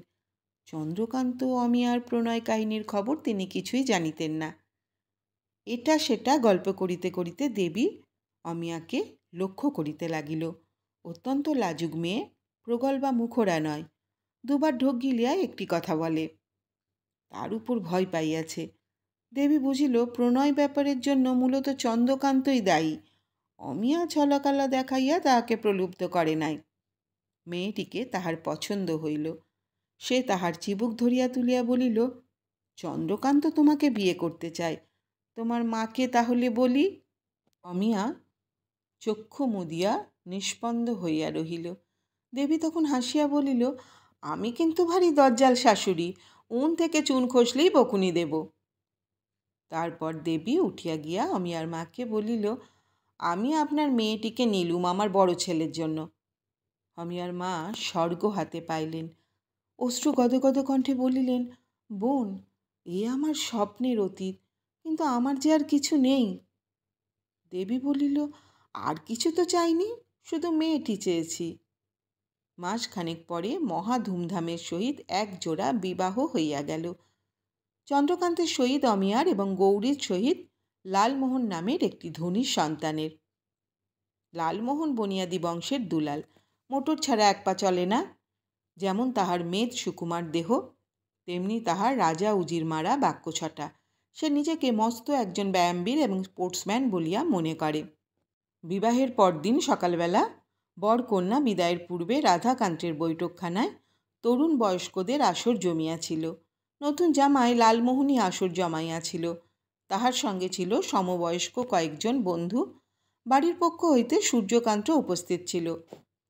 চন্দ্রকান্ত অমিয়ার প্রণয় কাহিনীর খবর তিনি কিছুই জানিতেন না। এটা সেটা গল্প করিতে করিতে দেবী অমিয়াকে লক্ষ্য করিতে লাগিল। অত্যন্ত লাজুক মেয়ে, প্রগল্ভা মুখরা নয়। দুবার ঢোক গিলিয়া একটি কথা বলে। তার উপর ভয় পাইয়াছে। দেবী বুঝিল প্রণয় ব্যাপারের জন্য মূলত চন্দ্রকান্তই দায়ী। অমিয়া ছলকালা দেখাইয়া তাহাকে প্রলুব্ধ করে নাই। মেয়েটিকে তাহার পছন্দ হইল। সে তাহার চিবুক ধরিয়া তুলিয়া বলিল, চন্দ্রকান্ত তোমাকে বিয়ে করতে চায়। তোমার মাকে তাহলে বলি। অমিয়া চক্ষু মুদিয়া নিষ্পন্দ হইয়া রহিল। দেবী তখন হাসিয়া বলিল, আমি কিন্তু ভারী দজ্জাল শাশুড়ি, উন থেকে চুন খসলেই বকুনি দেব। তারপর দেবী উঠিয়া গিয়া অমিয়ার মাকে বলিল, আমি আপনার মেয়েটিকে নিলুম আমার বড় ছেলের জন্য। অমিয়ার মা স্বর্গ হাতে পাইলেন। অশ্রু গদগদ কণ্ঠে বলিলেন, বোন, এ আমার স্বপ্নের অতীত, কিন্তু আমার যে আর কিছু নেই। দেবী বলিল, আর কিছু তো চাইনি, শুধু মেয়েটি চেয়েছি। মাসখানেক পরে মহা ধুমধামের সহিত এক জোড়া বিবাহ হইয়া গেল। চন্দ্রকান্তের সহিত অমিয়ার এবং গৌরীর সহিত লালমোহন নামের একটি ধনী সন্তানের। লালমোহন বনিয়াদি বংশের দুলাল। মোটর ছাড়া এক পা চলে না। যেমন তাহার মেদ সুকুমার দেহ, তেমনি তাহার রাজা উজির মারা বাক্যছটা। সে নিজেকে মস্ত একজন ব্যায়ামবীর এবং স্পোর্টসম্যান বলিয়া মনে করে। বিবাহের পরদিন সকালবেলা বর কন্যা বিদায়ের পূর্বে রাধাকান্তের বৈঠকখানায় তরুণ বয়স্কদের আসর জমিয়াছিল। নতুন জামাই লালমোহনই আসর জমাইয়াছিল। তাহার সঙ্গে ছিল সমবয়স্ক কয়েকজন বন্ধু। বাড়ির পক্ষ হইতে সূর্যকান্ত উপস্থিত ছিল।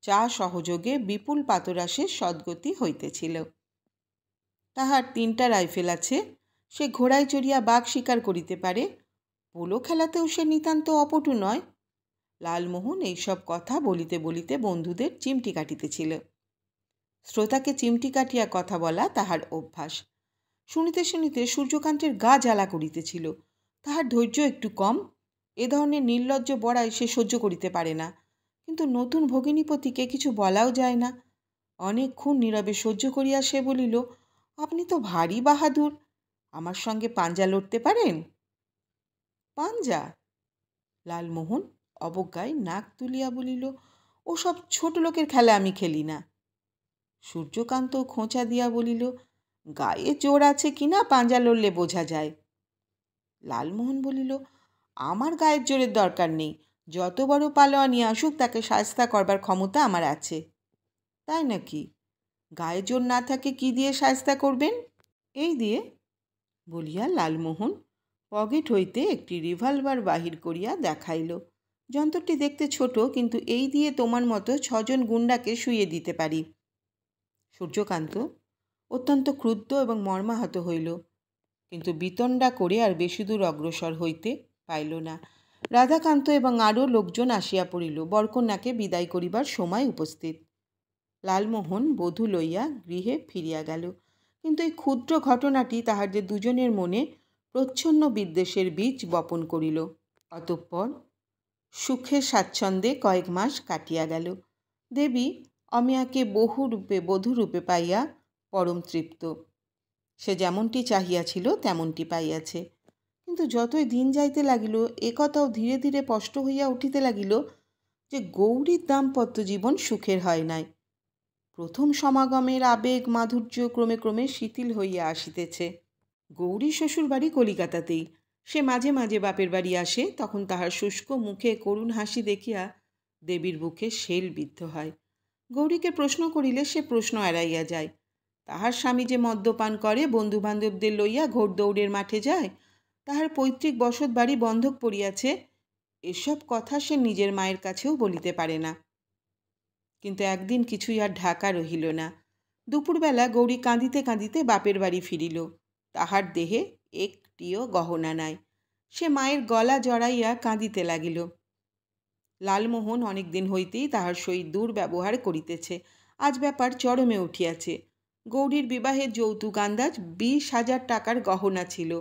চা সহযোগে বিপুল পাতরাসের সদ্গতি হইতেছিল। তাহার 3টা রাইফেল আছে। সে ঘোড়ায় চড়িয়া বাঘ শিকার করিতে পারে। পোলো খেলাতেও সে নিতান্ত অপটু নয়। লালমোহন এইসব কথা বলিতে বলিতে বন্ধুদের চিমটি কাটিতেছিল। শ্রোতাকে চিমটি কাটিয়া কথা বলা তাহার অভ্যাস। শুনিতে শুনিতে সূর্যকান্তের গা জ্বালা করিতেছিল। তাহার ধৈর্য একটু কম। এ ধরনের নির্লজ্জ বড়াই সে সহ্য করিতে পারে না। কিন্তু নতুন ভগিনীপতিকে কিছু বলাও যায় না। অনেকক্ষণ নীরবে সহ্য করিয়া সে বলিল, আপনি তো ভারী বাহাদুর, আমার সঙ্গে পাঞ্জা লড়তে পারেন? পাঞ্জা? লালমোহন অবজ্ঞায় নাক তুলিয়া বলিল, ওসব ছোট লোকের খেলা আমি খেলি না। সূর্যকান্ত খোঁচা দিয়া বলিল, গায়ে জোর আছে কিনা পাঞ্জা লড়লে বোঝা যায়। লালমোহন বলিল, আমার গায়ের জোরের দরকার নেই। যত বড় পালোয়ানি আসুক তাকে শায়েস্তা করবার ক্ষমতা আমার আছে। তাই নাকি? গায়ে জোর না থাকে কি দিয়ে শায়েস্তা করবেন? এই দিয়ে, বলিয়া লালমোহন পকেট হইতে একটি রিভলভার বাহির করিয়া দেখাইল। যন্ত্রটি দেখতে ছোট, কিন্তু এই দিয়ে তোমার মতো 6 জন গুন্ডাকে শুইয়ে দিতে পারি। সূর্যকান্ত অত্যন্ত ক্রুদ্ধ এবং মর্মাহত হইল, কিন্তু বিতণ্ডা করে আর বেশি দূর অগ্রসর হইতে পাইল না। রাধাকান্ত এবং আরও লোকজন আসিয়া পড়িল। বরকন্যাকে বিদায় করিবার সময় উপস্থিত। লালমোহন বধূ লইয়া গৃহে ফিরিয়া গেল। কিন্তু এই ক্ষুদ্র ঘটনাটি তাহাদের দুজনের মনে প্রচ্ছন্ন বিদ্বেষের বীজ বপন করিল। অতঃপর সুখে স্বাচ্ছন্দ্যে কয়েক মাস কাটিয়া গেল। দেবী অমিয়াকে বহুরূপে বধূরূপে পাইয়া পরম তৃপ্ত। সে যেমনটি চাহিয়াছিল তেমনটি পাইয়াছে। কিন্তু যতই দিন যাইতে লাগিল, একথাও ধীরে ধীরে স্পষ্ট হইয়া উঠিতে লাগিল যে গৌরীর দাম্পত্য জীবন সুখের হয় নাই। প্রথম সমাগমের আবেগ মাধুর্য ক্রমে ক্রমে শিথিল হইয়া আসিতেছে। গৌরী শ্বশুর বাড়ি কলিকাতাতেই। সে মাঝে মাঝে বাপের বাড়ি আসে। তখন তাহার শুষ্ক মুখে করুণ হাসি দেখিয়া দেবীর বুকে শেল বিদ্ধ হয়। গৌরীকে প্রশ্ন করিলে সে প্রশ্ন এড়াইয়া যায়। তাহার স্বামী যে মদ্যপান করে, বন্ধুবান্ধবদের লইয়া ঘোড়দৌড়ের মাঠে যায়, তাহার পৈতৃক বসত বাড়ি বন্ধক পড়িয়াছে, এসব কথা সে নিজের মায়ের কাছেও বলিতে পারে না। কিন্তু একদিন কিছুই আর ঢাকা রহিল না। দুপুরবেলা গৌরী কাঁদিতে কাঁদিতে বাপের বাড়ি ফিরিল। তাহার দেহে একটিও গহনা নাই। সে মায়ের গলা জড়াইয়া কাঁদিতে লাগিল। লালমোহন অনেক দিন হইতেই তাহার সহিত দুর্ব্যবহার করিতেছে। আজ ব্যাপার চরমে উঠিয়াছে। গৌরীর বিবাহের যৌতুক আন্দাজ 20,000 টাকার গহনা ছিল।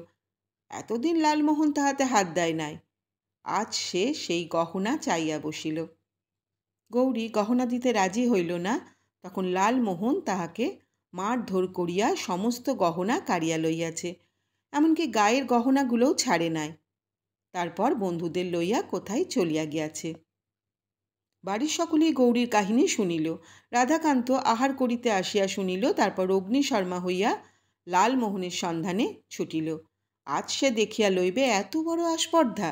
এতদিন লালমোহন তাহাতে হাত দেয় নাই। আজ সে সেই গহনা চাইয়া বসিল। গৌরী গহনা দিতে রাজি হইল না, তখন লালমোহন তাহাকে মারধর করিয়া সমস্ত গহনা কাড়িয়া লইয়াছে, এমনকি গায়ের গহনাগুলোও ছাড়ে নাই। তারপর বন্ধুদের লইয়া কোথায় চলিয়া গিয়াছে। বাড়ির সকলেই গৌরীর কাহিনী শুনিল। রাধাকান্ত আহার করিতে আসিয়া শুনিল, তারপর অগ্নিশর্মা হইয়া লালমোহনের সন্ধানে ছুটিল। আজ সে দেখিয়া লইবে এত বড় আস্পর্ধা।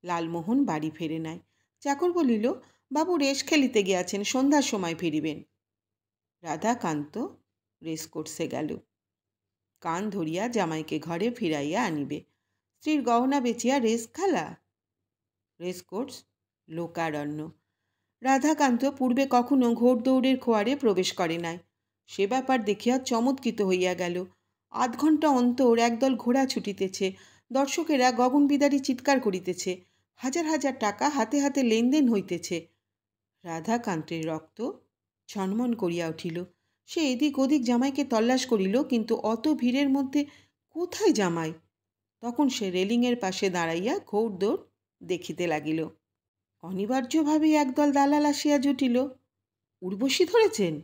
লালমোহন বাড়ি ফেরে নাই। চাকর বলিল, বাবু রেস খেলিতে গিয়াছেন, সন্ধ্যার সময় ফিরিবেন। রাধাকান্ত রেস কোর্সে গেল। কান ধরিয়া জামাইকে ঘরে ফিরাইয়া আনিবে। স্ত্রীর গহনা বেচিয়া রেস খেলা? রেস কোর্স লোকারণ্য। রাধাকান্ত পূর্বে কখনো ঘোড়দৌড়ের খোয়ারে প্রবেশ করে নাই। সে ব্যাপার দেখিয়া চমৎকৃত হইয়া গেল। আধ ঘণ্টা অন্তর একদল ঘোড়া ছুটিতেছে, দর্শকেরা গগনবিদারী চিৎকার করিতেছে, হাজার হাজার টাকা হাতে হাতে লেনদেন হইতেছে। রাধাকান্তের রক্ত ঝনমন করিয়া উঠিল। সে এদিক ওদিক জামাইকে তল্লাশ করিল, কিন্তু অত ভিড়ের মধ্যে কোথায় জামাই? তখন সে রেলিংয়ের পাশে দাঁড়াইয়া ঘোড়দৌড় দেখিতে লাগিল। অনিবার্যভাবেই একদল দালাল আসিয়া জুটিল। উর্বশী ধরেছেন?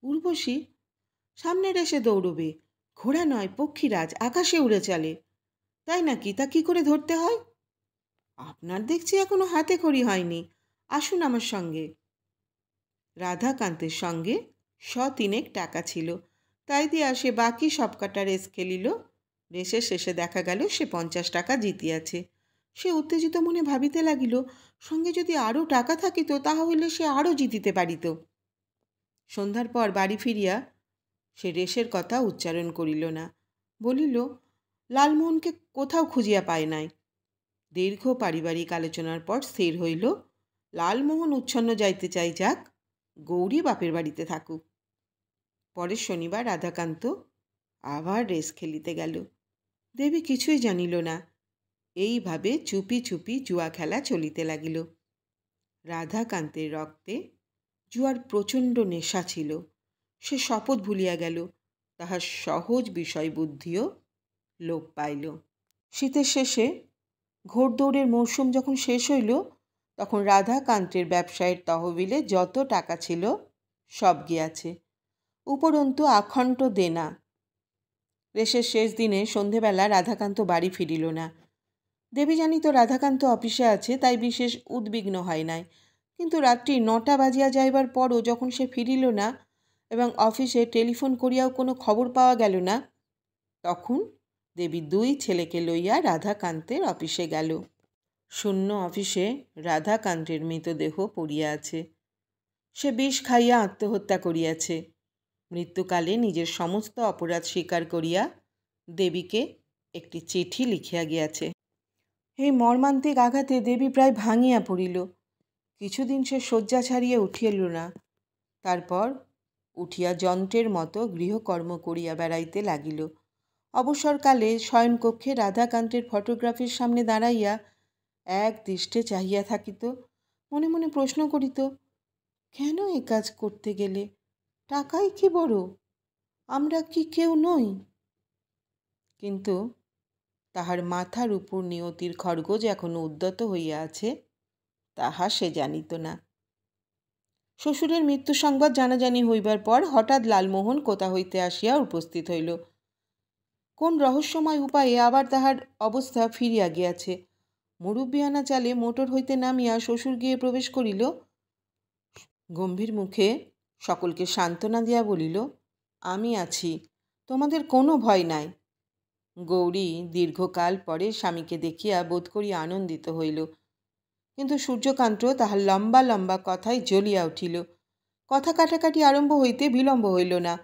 উর্বশী? সামনের এসে দৌড়বে। ঘোড়া নয়, পক্ষীরাজ, আকাশে উড়ে চলে। তাই নাকি? তা কি করে ধরতে হয়? আপনার দেখছি এখনো হাতে খড়ি হয়নি, আসুন আমার সঙ্গে। রাধাকান্তের সঙ্গে 100 টাকা ছিল, তাই দিয়া সে বাকি সব কটা রেস খেলিল। রেসের শেষে দেখা গেল সে 50 টাকা জিতিয়াছে। সে উত্তেজিত মনে ভাবিতে লাগিল, সঙ্গে যদি আরও টাকা থাকিত তাহা হইলে সে আরও জিতিতে পারিত। সন্ধ্যার পর বাড়ি ফিরিয়া সে রেসের কথা উচ্চারণ করিল না। বলিল, লালমোহনকে কোথাও খুঁজিয়া পায় নাই। দীর্ঘ পারিবারিক আলোচনার পর স্থির হইল, লালমোহন উচ্ছন্ন যাইতে চাই যাক, গৌরী বাপের বাড়িতে থাকুক। পরের শনিবার রাধাকান্ত আবার রেস খেলিতে গেল। দেবী কিছুই জানিল না। এইভাবে চুপি চুপি জুয়া খেলা চলিতে লাগিল। রাধাকান্তের রক্তে জুয়ার প্রচণ্ড নেশা ছিল। সে শপথ ভুলিয়া গেল। তাহার সহজ বিষয় বুদ্ধিও লোপ পাইল। শীতের শেষে ঘোড়দৌড়ের মরশুম যখন শেষ হইল, তখন রাধাকান্তের ব্যবসায়ের তহবিলে যত টাকা ছিল সব গিয়াছে, উপরন্তু আখণ্ড দেনা। রেসের শেষ দিনে সন্ধেবেলা রাধাকান্ত বাড়ি ফিরিল না। দেবী জানিত রাধাকান্ত অফিসে আছে, তাই বিশেষ উদ্বিগ্ন হয় নাই। কিন্তু রাত্রি 9টা বাজিয়া যাইবার পরও যখন সে ফিরিল না এবং অফিসে টেলিফোন করিয়াও কোনো খবর পাওয়া গেল না, তখন দেবী 2 ছেলেকে লইয়া রাধাকান্তের অফিসে গেল। শূন্য অফিসে রাধাকান্তের মৃতদেহ পড়িয়া আছে। সে বিষ খাইয়া আত্মহত্যা করিয়াছে। মৃত্যুকালে নিজের সমস্ত অপরাধ স্বীকার করিয়া দেবীকে একটি চিঠি লিখিয়া গিয়াছে। এই মর্মান্তিক আঘাতে দেবী প্রায় ভাঙিয়া পড়িল। কিছুদিন সে শয্যা ছাড়িয়া উঠিল না। তারপর উঠিয়া যন্ত্রের মতো গৃহকর্ম করিয়া বেড়াইতে লাগিল। অবসরকালে শয়নকক্ষে রাধাকান্তের ফটোগ্রাফির সামনে দাঁড়াইয়া এক দৃষ্টে চাহিয়া থাকিত। মনে মনে প্রশ্ন করিত, কেন এ কাজ করতে গেলে? টাকাই কি বড়? আমরা কি কেউ নই? কিন্তু তাহার মাথার উপর নিয়তির খড়গ যে এখনো উদ্যত হইয়া আছে, তাহা সে জানিত না। শ্বশুরের মৃত্যু সংবাদ জানাজানি হইবার পর হঠাৎ লালমোহন কোথা হইতে আসিয়া উপস্থিত হইল। কোন রহস্যময় উপায়ে আবার তাহার অবস্থা ফিরিয়া গিয়াছে। মুরব্বিয়ানা চালে মোটর হইতে নামিয়া শ্বশুর গিয়ে প্রবেশ করিল। গম্ভীর মুখে সকলকে সান্ত্বনা দিয়া বলিল, আমি আছি, তোমাদের কোনো ভয় নাই। গৌরী দীর্ঘকাল পরে স্বামীকে দেখিয়া বোধ করিয়া আনন্দিত হইল। কিন্তু সূর্যকান্ত তাহার লম্বা লম্বা কথায় জ্বলিয়া উঠিল। কথা কাটাকাটি আরম্ভ হইতে বিলম্ব হইল না।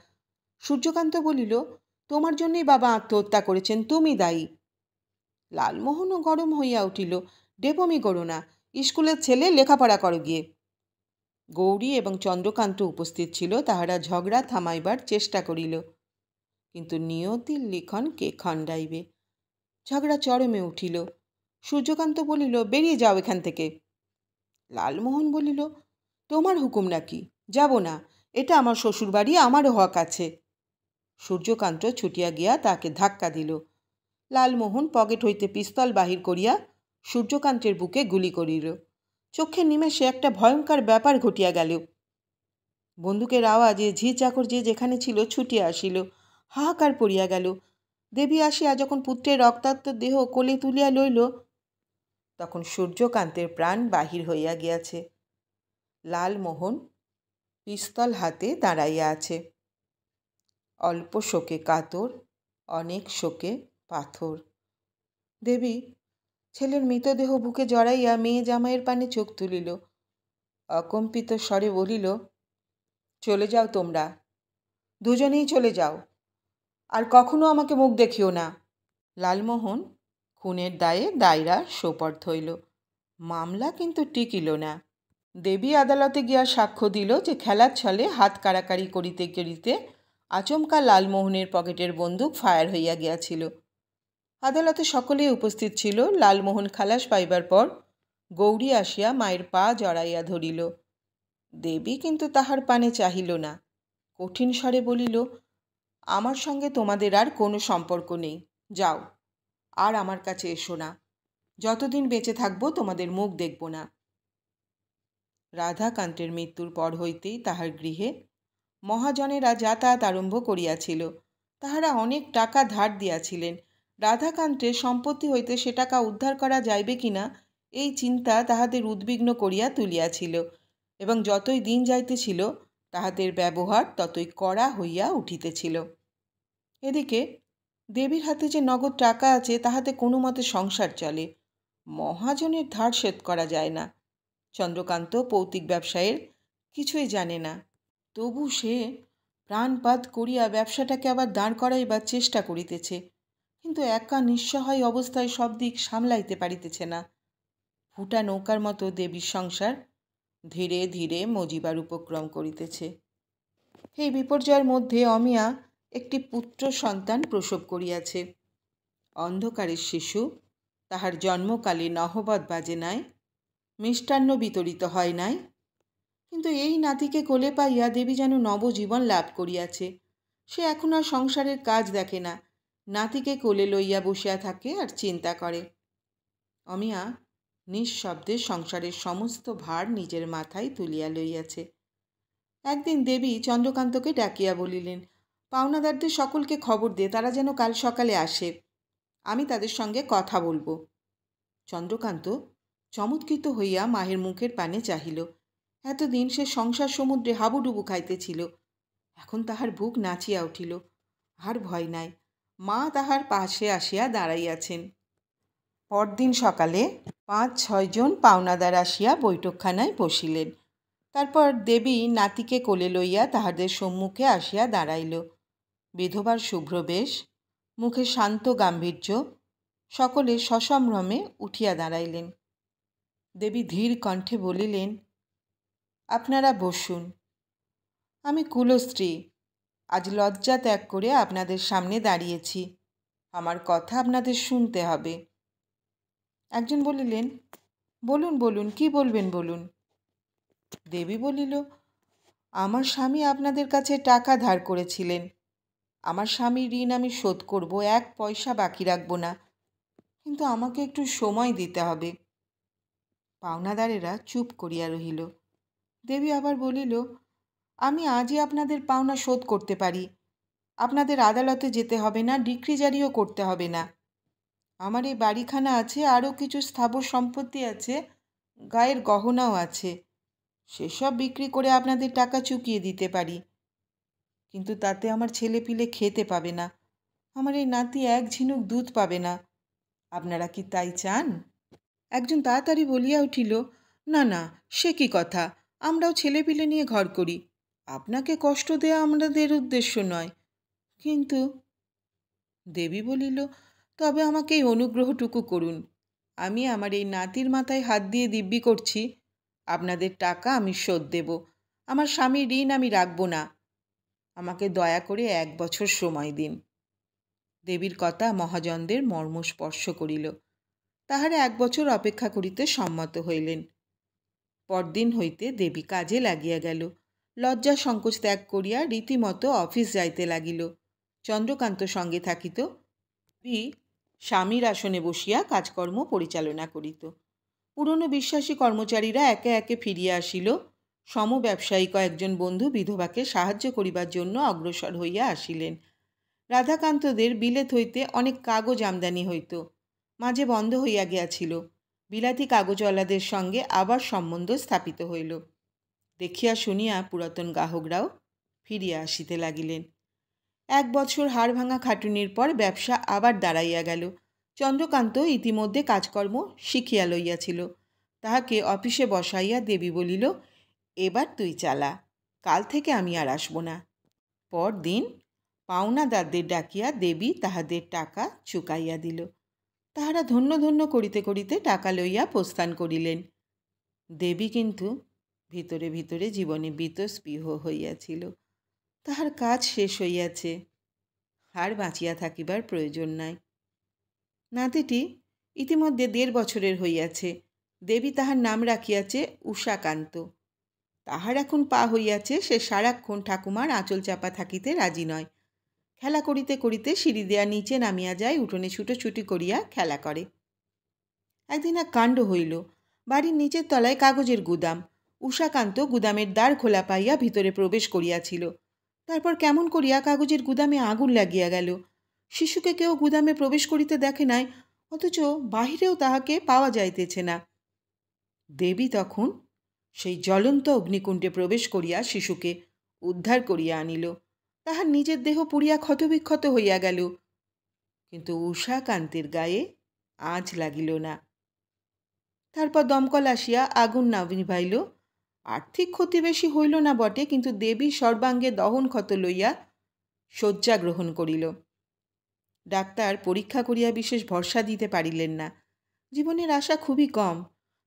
সূর্যকান্ত বলিল, তোমার জন্যই বাবা আত্মহত্যা করেছেন, তুমি দায়ী। লালমোহনও গরম হইয়া উঠিল, ডেপমি করো না, স্কুলের ছেলে, লেখাপড়া করো গিয়ে। গৌরী এবং চন্দ্রকান্ত উপস্থিত ছিল। তাহারা ঝগড়া থামাইবার চেষ্টা করিল, কিন্তু নিয়তির লিখন কে খণ্ডাইবে? ঝগড়া চরমে উঠিল। সূর্যকান্ত বলিল, বেরিয়ে যাও এখান থেকে। লালমোহন বলিল, তোমার হুকুম নাকি? যাব না, এটা আমার শ্বশুরবাড়ি, আমারও হক আছে। সূর্যকান্ত ছুটিয়া গিয়া তাকে ধাক্কা দিল। লালমোহন পকেট হইতে পিস্তল বাহির করিয়া সূর্যকান্তের বুকে গুলি করিল। চোখের নিমেষে একটা ভয়ঙ্কর ব্যাপার ঘটিয়া গেল। বন্দুকের আওয়াজে ঝি চাকর যে যেখানে ছিল ছুটিয়া আসিল। হাহাকার পড়িয়া গেল। দেবী আসিয়া যখন পুত্রের রক্তাক্ত দেহ কোলে তুলিয়া লইল, তখন সূর্যকান্তের প্রাণ বাহির হইয়া গিয়াছে। লালমোহন পিস্তল হাতে দাঁড়াইয়া আছে। অল্প শোকে কাতর, অনেক শোকে পাথর। দেবী ছেলের মৃতদেহ বুকে জড়াইয়া মেয়ে জামাইয়ের পানে চোখ তুলিল। অকম্পিত স্বরে বলিল, চলে যাও তোমরা, দুজনেই চলে যাও, আর কখনো আমাকে মুখ দেখিও না। লালমোহন খুনের দায়ে দায়রা সোপর্দ হইল। মামলা কিন্তু টিকিল না। দেবী আদালতে গিয়া সাক্ষ্য দিল যে খেলার ছলে হাত কাড়াকাড়ি করিতে করিতে আচমকা লালমোহনের পকেটের বন্দুক ফায়ার হইয়া গিয়াছিল। আদালতে সকলেই উপস্থিত ছিল। লালমোহন খালাস পাইবার পর গৌরী আসিয়া মায়ের পা জড়াইয়া ধরিল। দেবী কিন্তু তাহার পানে চাহিল না। কঠিন স্বরে বলিল, আমার সঙ্গে তোমাদের আর কোনো সম্পর্ক নেই, যাও, আর আমার কাছে এসো না। যতদিন বেঁচে থাকবো তোমাদের মুখ দেখব না। রাধাকান্তের মৃত্যুর পর হইতেই তাহার গৃহে মহাজনেরা যাতায়াত আরম্ভ করিয়াছিল। তাহারা অনেক টাকা ধার দিয়াছিলেন। রাধাকান্তের সম্পত্তি হইতে সে টাকা উদ্ধার করা যাইবে কিনা এই চিন্তা তাহাদের উদ্বিগ্ন করিয়া তুলিয়াছিল, এবং যতই দিন যাইতেছিল তাহাদের ব্যবহার ততই কড়া হইয়া উঠিতেছিল। এদিকে দেবীর হাতে যে নগদ টাকা আছে তাহাতে কোনো মতে সংসার চলে। মহাজনের ধার শোধ করা যায় না। চন্দ্রকান্ত পৌতিক ব্যবসায়ের কিছুই জানে না, তবু সে প্রাণপাত করিয়া ব্যবসাটাকে আবার দাঁড় করাইবার চেষ্টা করিতেছে, কিন্তু একা নিঃসহায় অবস্থায় সব দিক সামলাইতে পারিতেছে না। ফুটা নৌকার মতো দেবীর সংসার ধীরে ধীরে মজিবার উপক্রম করিতেছে। এই বিপর্যয়ের মধ্যে অমিয়া একটি পুত্র সন্তান প্রসব করিয়াছে। অন্ধকারের শিশু, তাহার জন্মকালে নহবত বাজে নাই, মিষ্টান্ন বিতরিত হয় নাই, কিন্তু এই নাতিকে কোলে পাইয়া দেবী যেন নবজীবন লাভ করিয়াছে। সে এখন আর সংসারের কাজ দেখে না, নাতিকে কোলে লইয়া বসিয়া থাকে আর চিন্তা করে। অমিয়া নিঃশব্দে সংসারের সমস্ত ভার নিজের মাথায় তুলিয়া লইয়াছে। একদিন দেবী চন্দ্রকান্তকে ডাকিয়া বলিলেন, পাওনাদারদের সকলকে খবর দে, তারা যেন কাল সকালে আসে, আমি তাদের সঙ্গে কথা বলবো। চন্দ্রকান্ত চমৎকৃত হইয়া মায়ের মুখের পানে চাহিল। এতদিন সে সংসার সমুদ্রে হাবুডুবু খাইতেছিল, এখন তাহার বুক নাচিয়া উঠিল। আর ভয় নাই, মা তাহার পাশে আসিয়া দাঁড়াইয়াছেন। পরদিন সকালে ৫-৬ জন পাওনাদার আসিয়া বৈঠকখানায় বসিলেন। তারপর দেবী নাতিকে কোলে লইয়া তাহাদের সম্মুখে আসিয়া দাঁড়াইল। বিধবার শুভ্র বেশ, মুখে শান্ত গাম্ভীর্য, সকলে সসম্ভ্রমে উঠিয়া দাঁড়াইলেন। দেবী ধীর কণ্ঠে বলিলেন, আপনারা বসুন। আমি কুলস্ত্রী, আজ লজ্জা ত্যাগ করে আপনাদের সামনে দাঁড়িয়েছি। আমার কথা আপনাদের শুনতে হবে। একজন বলিলেন, বলুন বলুন, কি বলবেন বলুন। দেবী বলিল, আমার স্বামী আপনাদের কাছে টাকা ধার করেছিলেন। আমার স্বামীর ঋণ আমি শোধ করব, 1 পয়সা বাকি রাখব না, কিন্তু আমাকে একটু সময় দিতে হবে। পাওনাদারেরা চুপ করিয়া রহিল। দেবী আবার বলিল, আমি আজই আপনাদের পাওনা শোধ করতে পারি। আপনাদের আদালতে যেতে হবে না, ডিক্রি জারিও করতে হবে না। আমার এই বাড়িখানা আছে, আরও কিছু স্থাবর সম্পত্তি আছে, গায়ের গহনাও আছে, সেসব বিক্রি করে আপনাদের টাকা চুকিয়ে দিতে পারি। কিন্তু তাতে আমার ছেলেপিলে খেতে পাবে না, আমার এই নাতি 1 ঝিনুক দুধ পাবে না। আপনারা কি তাই চান? একজন তাড়াতাড়ি বলিয়া উঠিল, না না, সে কি কথা, আমরাও ছেলেপিলে নিয়ে ঘর করি, আপনাকে কষ্ট দেওয়া আমাদের উদ্দেশ্য নয়। কিন্তু দেবী বলিল, তবে আমাকে এই অনুগ্রহটুকু করুন। আমি আমার এই নাতির মাথায় হাত দিয়ে দিব্যি করছি, আপনাদের টাকা আমি শোধ দেব। আমার স্বামীর ঋণ আমি রাখব না। আমাকে দয়া করে 1 বছর সময় দিন। দেবীর কথা মহাজনদের মর্মস্পর্শ করিল। তাহারা 1 বছর অপেক্ষা করিতে সম্মত হইলেন। পরদিন হইতে দেবী কাজে লাগিয়া গেল। লজ্জা সংকোচ ত্যাগ করিয়া রীতিমতো অফিস যাইতে লাগিল। চন্দ্রকান্ত সঙ্গে থাকিত। দেবী স্বামীর আসনে বসিয়া কাজকর্ম পরিচালনা করিত। পুরনো বিশ্বাসী কর্মচারীরা একে একে ফিরিয়া আসিল। সমব্যবসায়ী কয়েকজন বন্ধু বিধবাকে সাহায্য করিবার জন্য অগ্রসর হইয়া আসিলেন। রাধাকান্তদের বিলেত হইতে অনেক কাগজ আমদানি হইত, মাঝে বন্ধ হইয়া গিয়াছিল। বিলাতি কাগজওয়ালাদের সঙ্গে আবার সম্বন্ধ স্থাপিত হইল। দেখিয়া শুনিয়া পুরাতন গ্রাহকরাও ফিরিয়া আসিতে লাগিলেন। 1 বছর হাড় ভাঙা খাটুনির পর ব্যবসা আবার দাঁড়াইয়া গেল। চন্দ্রকান্ত ইতিমধ্যে কাজকর্ম শিখিয়া লইয়াছিল। তাহাকে অফিসে বসাইয়া দেবী বলিল, এবার তুই চালা, কাল থেকে আমি আর আসব না। পরদিন পাওনাদারদের ডাকিয়া দেবী তাহাদের টাকা চুকাইয়া দিল। তাহারা ধন্য ধন্য করিতে করিতে টাকা লইয়া প্রস্থান করিলেন। দেবী কিন্তু ভিতরে ভিতরে জীবনে বীতস্পৃহ হইয়াছিল। তাহার কাজ শেষ হইয়াছে, আর বাঁচিয়া থাকিবার প্রয়োজন নাই। নাতিটি ইতিমধ্যে 1.5 বছরের হইয়াছে। দেবী তাহার নাম রাখিয়াছে উষাকান্ত। তাহার এখন পা হইয়াছে, সে সারাক্ষণ ঠাকুমার আঁচল চাপা থাকিতে রাজি নয়। খেলা করিতে করিতে সিঁড়ি দেয়া নিচে নামিয়া যায়, উঠোনে ছুটোছুটি করিয়া খেলা করে। একদিন এক কাণ্ড হইল। বাড়ির নিচের তলায় কাগজের গুদাম। উষাকান্ত গুদামের দ্বার খোলা পাইয়া ভিতরে প্রবেশ করিয়াছিল। তারপর কেমন করিয়া কাগজের গুদামে আগুন লাগিয়া গেল। শিশুকে কেউ গুদামে প্রবেশ করিতে দেখে নাই, অথচ বাহিরেও তাহাকে পাওয়া যাইতেছে না। দেবী তখন সেই জ্বলন্ত অগ্নিকুণ্ডে প্রবেশ করিয়া শিশুকে উদ্ধার করিয়া আনিল। তাহার নিজের দেহ পুড়িয়া ক্ষতবিক্ষত হইয়া গেল, কিন্তু উষাকান্তের গায়ে আঁচ লাগিল না। তারপর দমকল আসিয়া আগুন নিভাইল। আর্থিক ক্ষতি বেশি হইল না বটে, কিন্তু দেবী সর্বাঙ্গে দহন ক্ষত লইয়া শয্যা গ্রহণ করিল। ডাক্তার পরীক্ষা করিয়া বিশেষ ভরসা দিতে পারিলেন না। জীবনের আশা খুবই কম।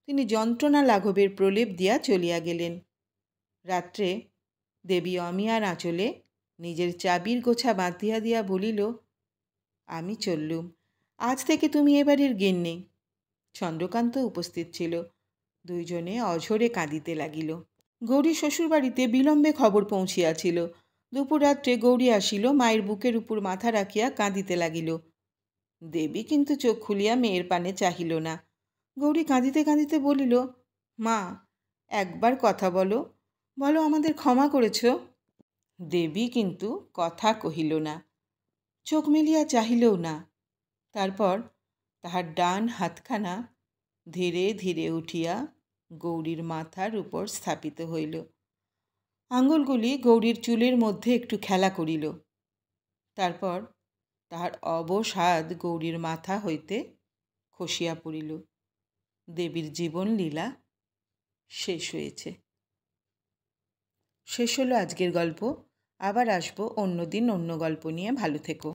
তিনি যন্ত্রণা লাঘবের প্রলেপ দিয়া চলিয়া গেলেন। রাত্রে দেবী অমিয়ার আঁচলে নিজের চাবির গোছা বাঁধিয়া দিয়া বলিল, আমি চললুম, আজ থেকে তুমি এবারের গিন্নি। চন্দ্রকান্ত উপস্থিত ছিল। দুইজনে অঝরে কাঁদিতে লাগিল। গৌরী শ্বশুরবাড়িতে বিলম্বে খবর পৌঁছিয়াছিল। দুপুররাত্রে গৌরী আসিল, মায়ের বুকের উপর মাথা রাখিয়া কাঁদিতে লাগিল। দেবী কিন্তু চোখ খুলিয়া মেয়ের পানে চাহিল না। গৌরী কাঁদিতে কাঁদিতে বলিল, মা, একবার কথা বলো, বলো আমাদের ক্ষমা করেছ। দেবী কিন্তু কথা কহিল না, চোখ মেলিয়া চাহিলও না। তারপর তাহার ডান হাতখানা ধীরে ধীরে উঠিয়া গৌরীর মাথার উপর স্থাপিত হইল। আঙুলগুলি গৌরীর চুলের মধ্যে একটু খেলা করিল। তারপর তাহার অবসাদ গৌরীর মাথা হইতে খসিয়া পড়িল। দেবীর জীবন লীলা শেষ হয়েছে। শেষ হলো আজকের গল্প। আবার আসবো অন্য দিন অন্য গল্প নিয়ে। ভালো থেকো।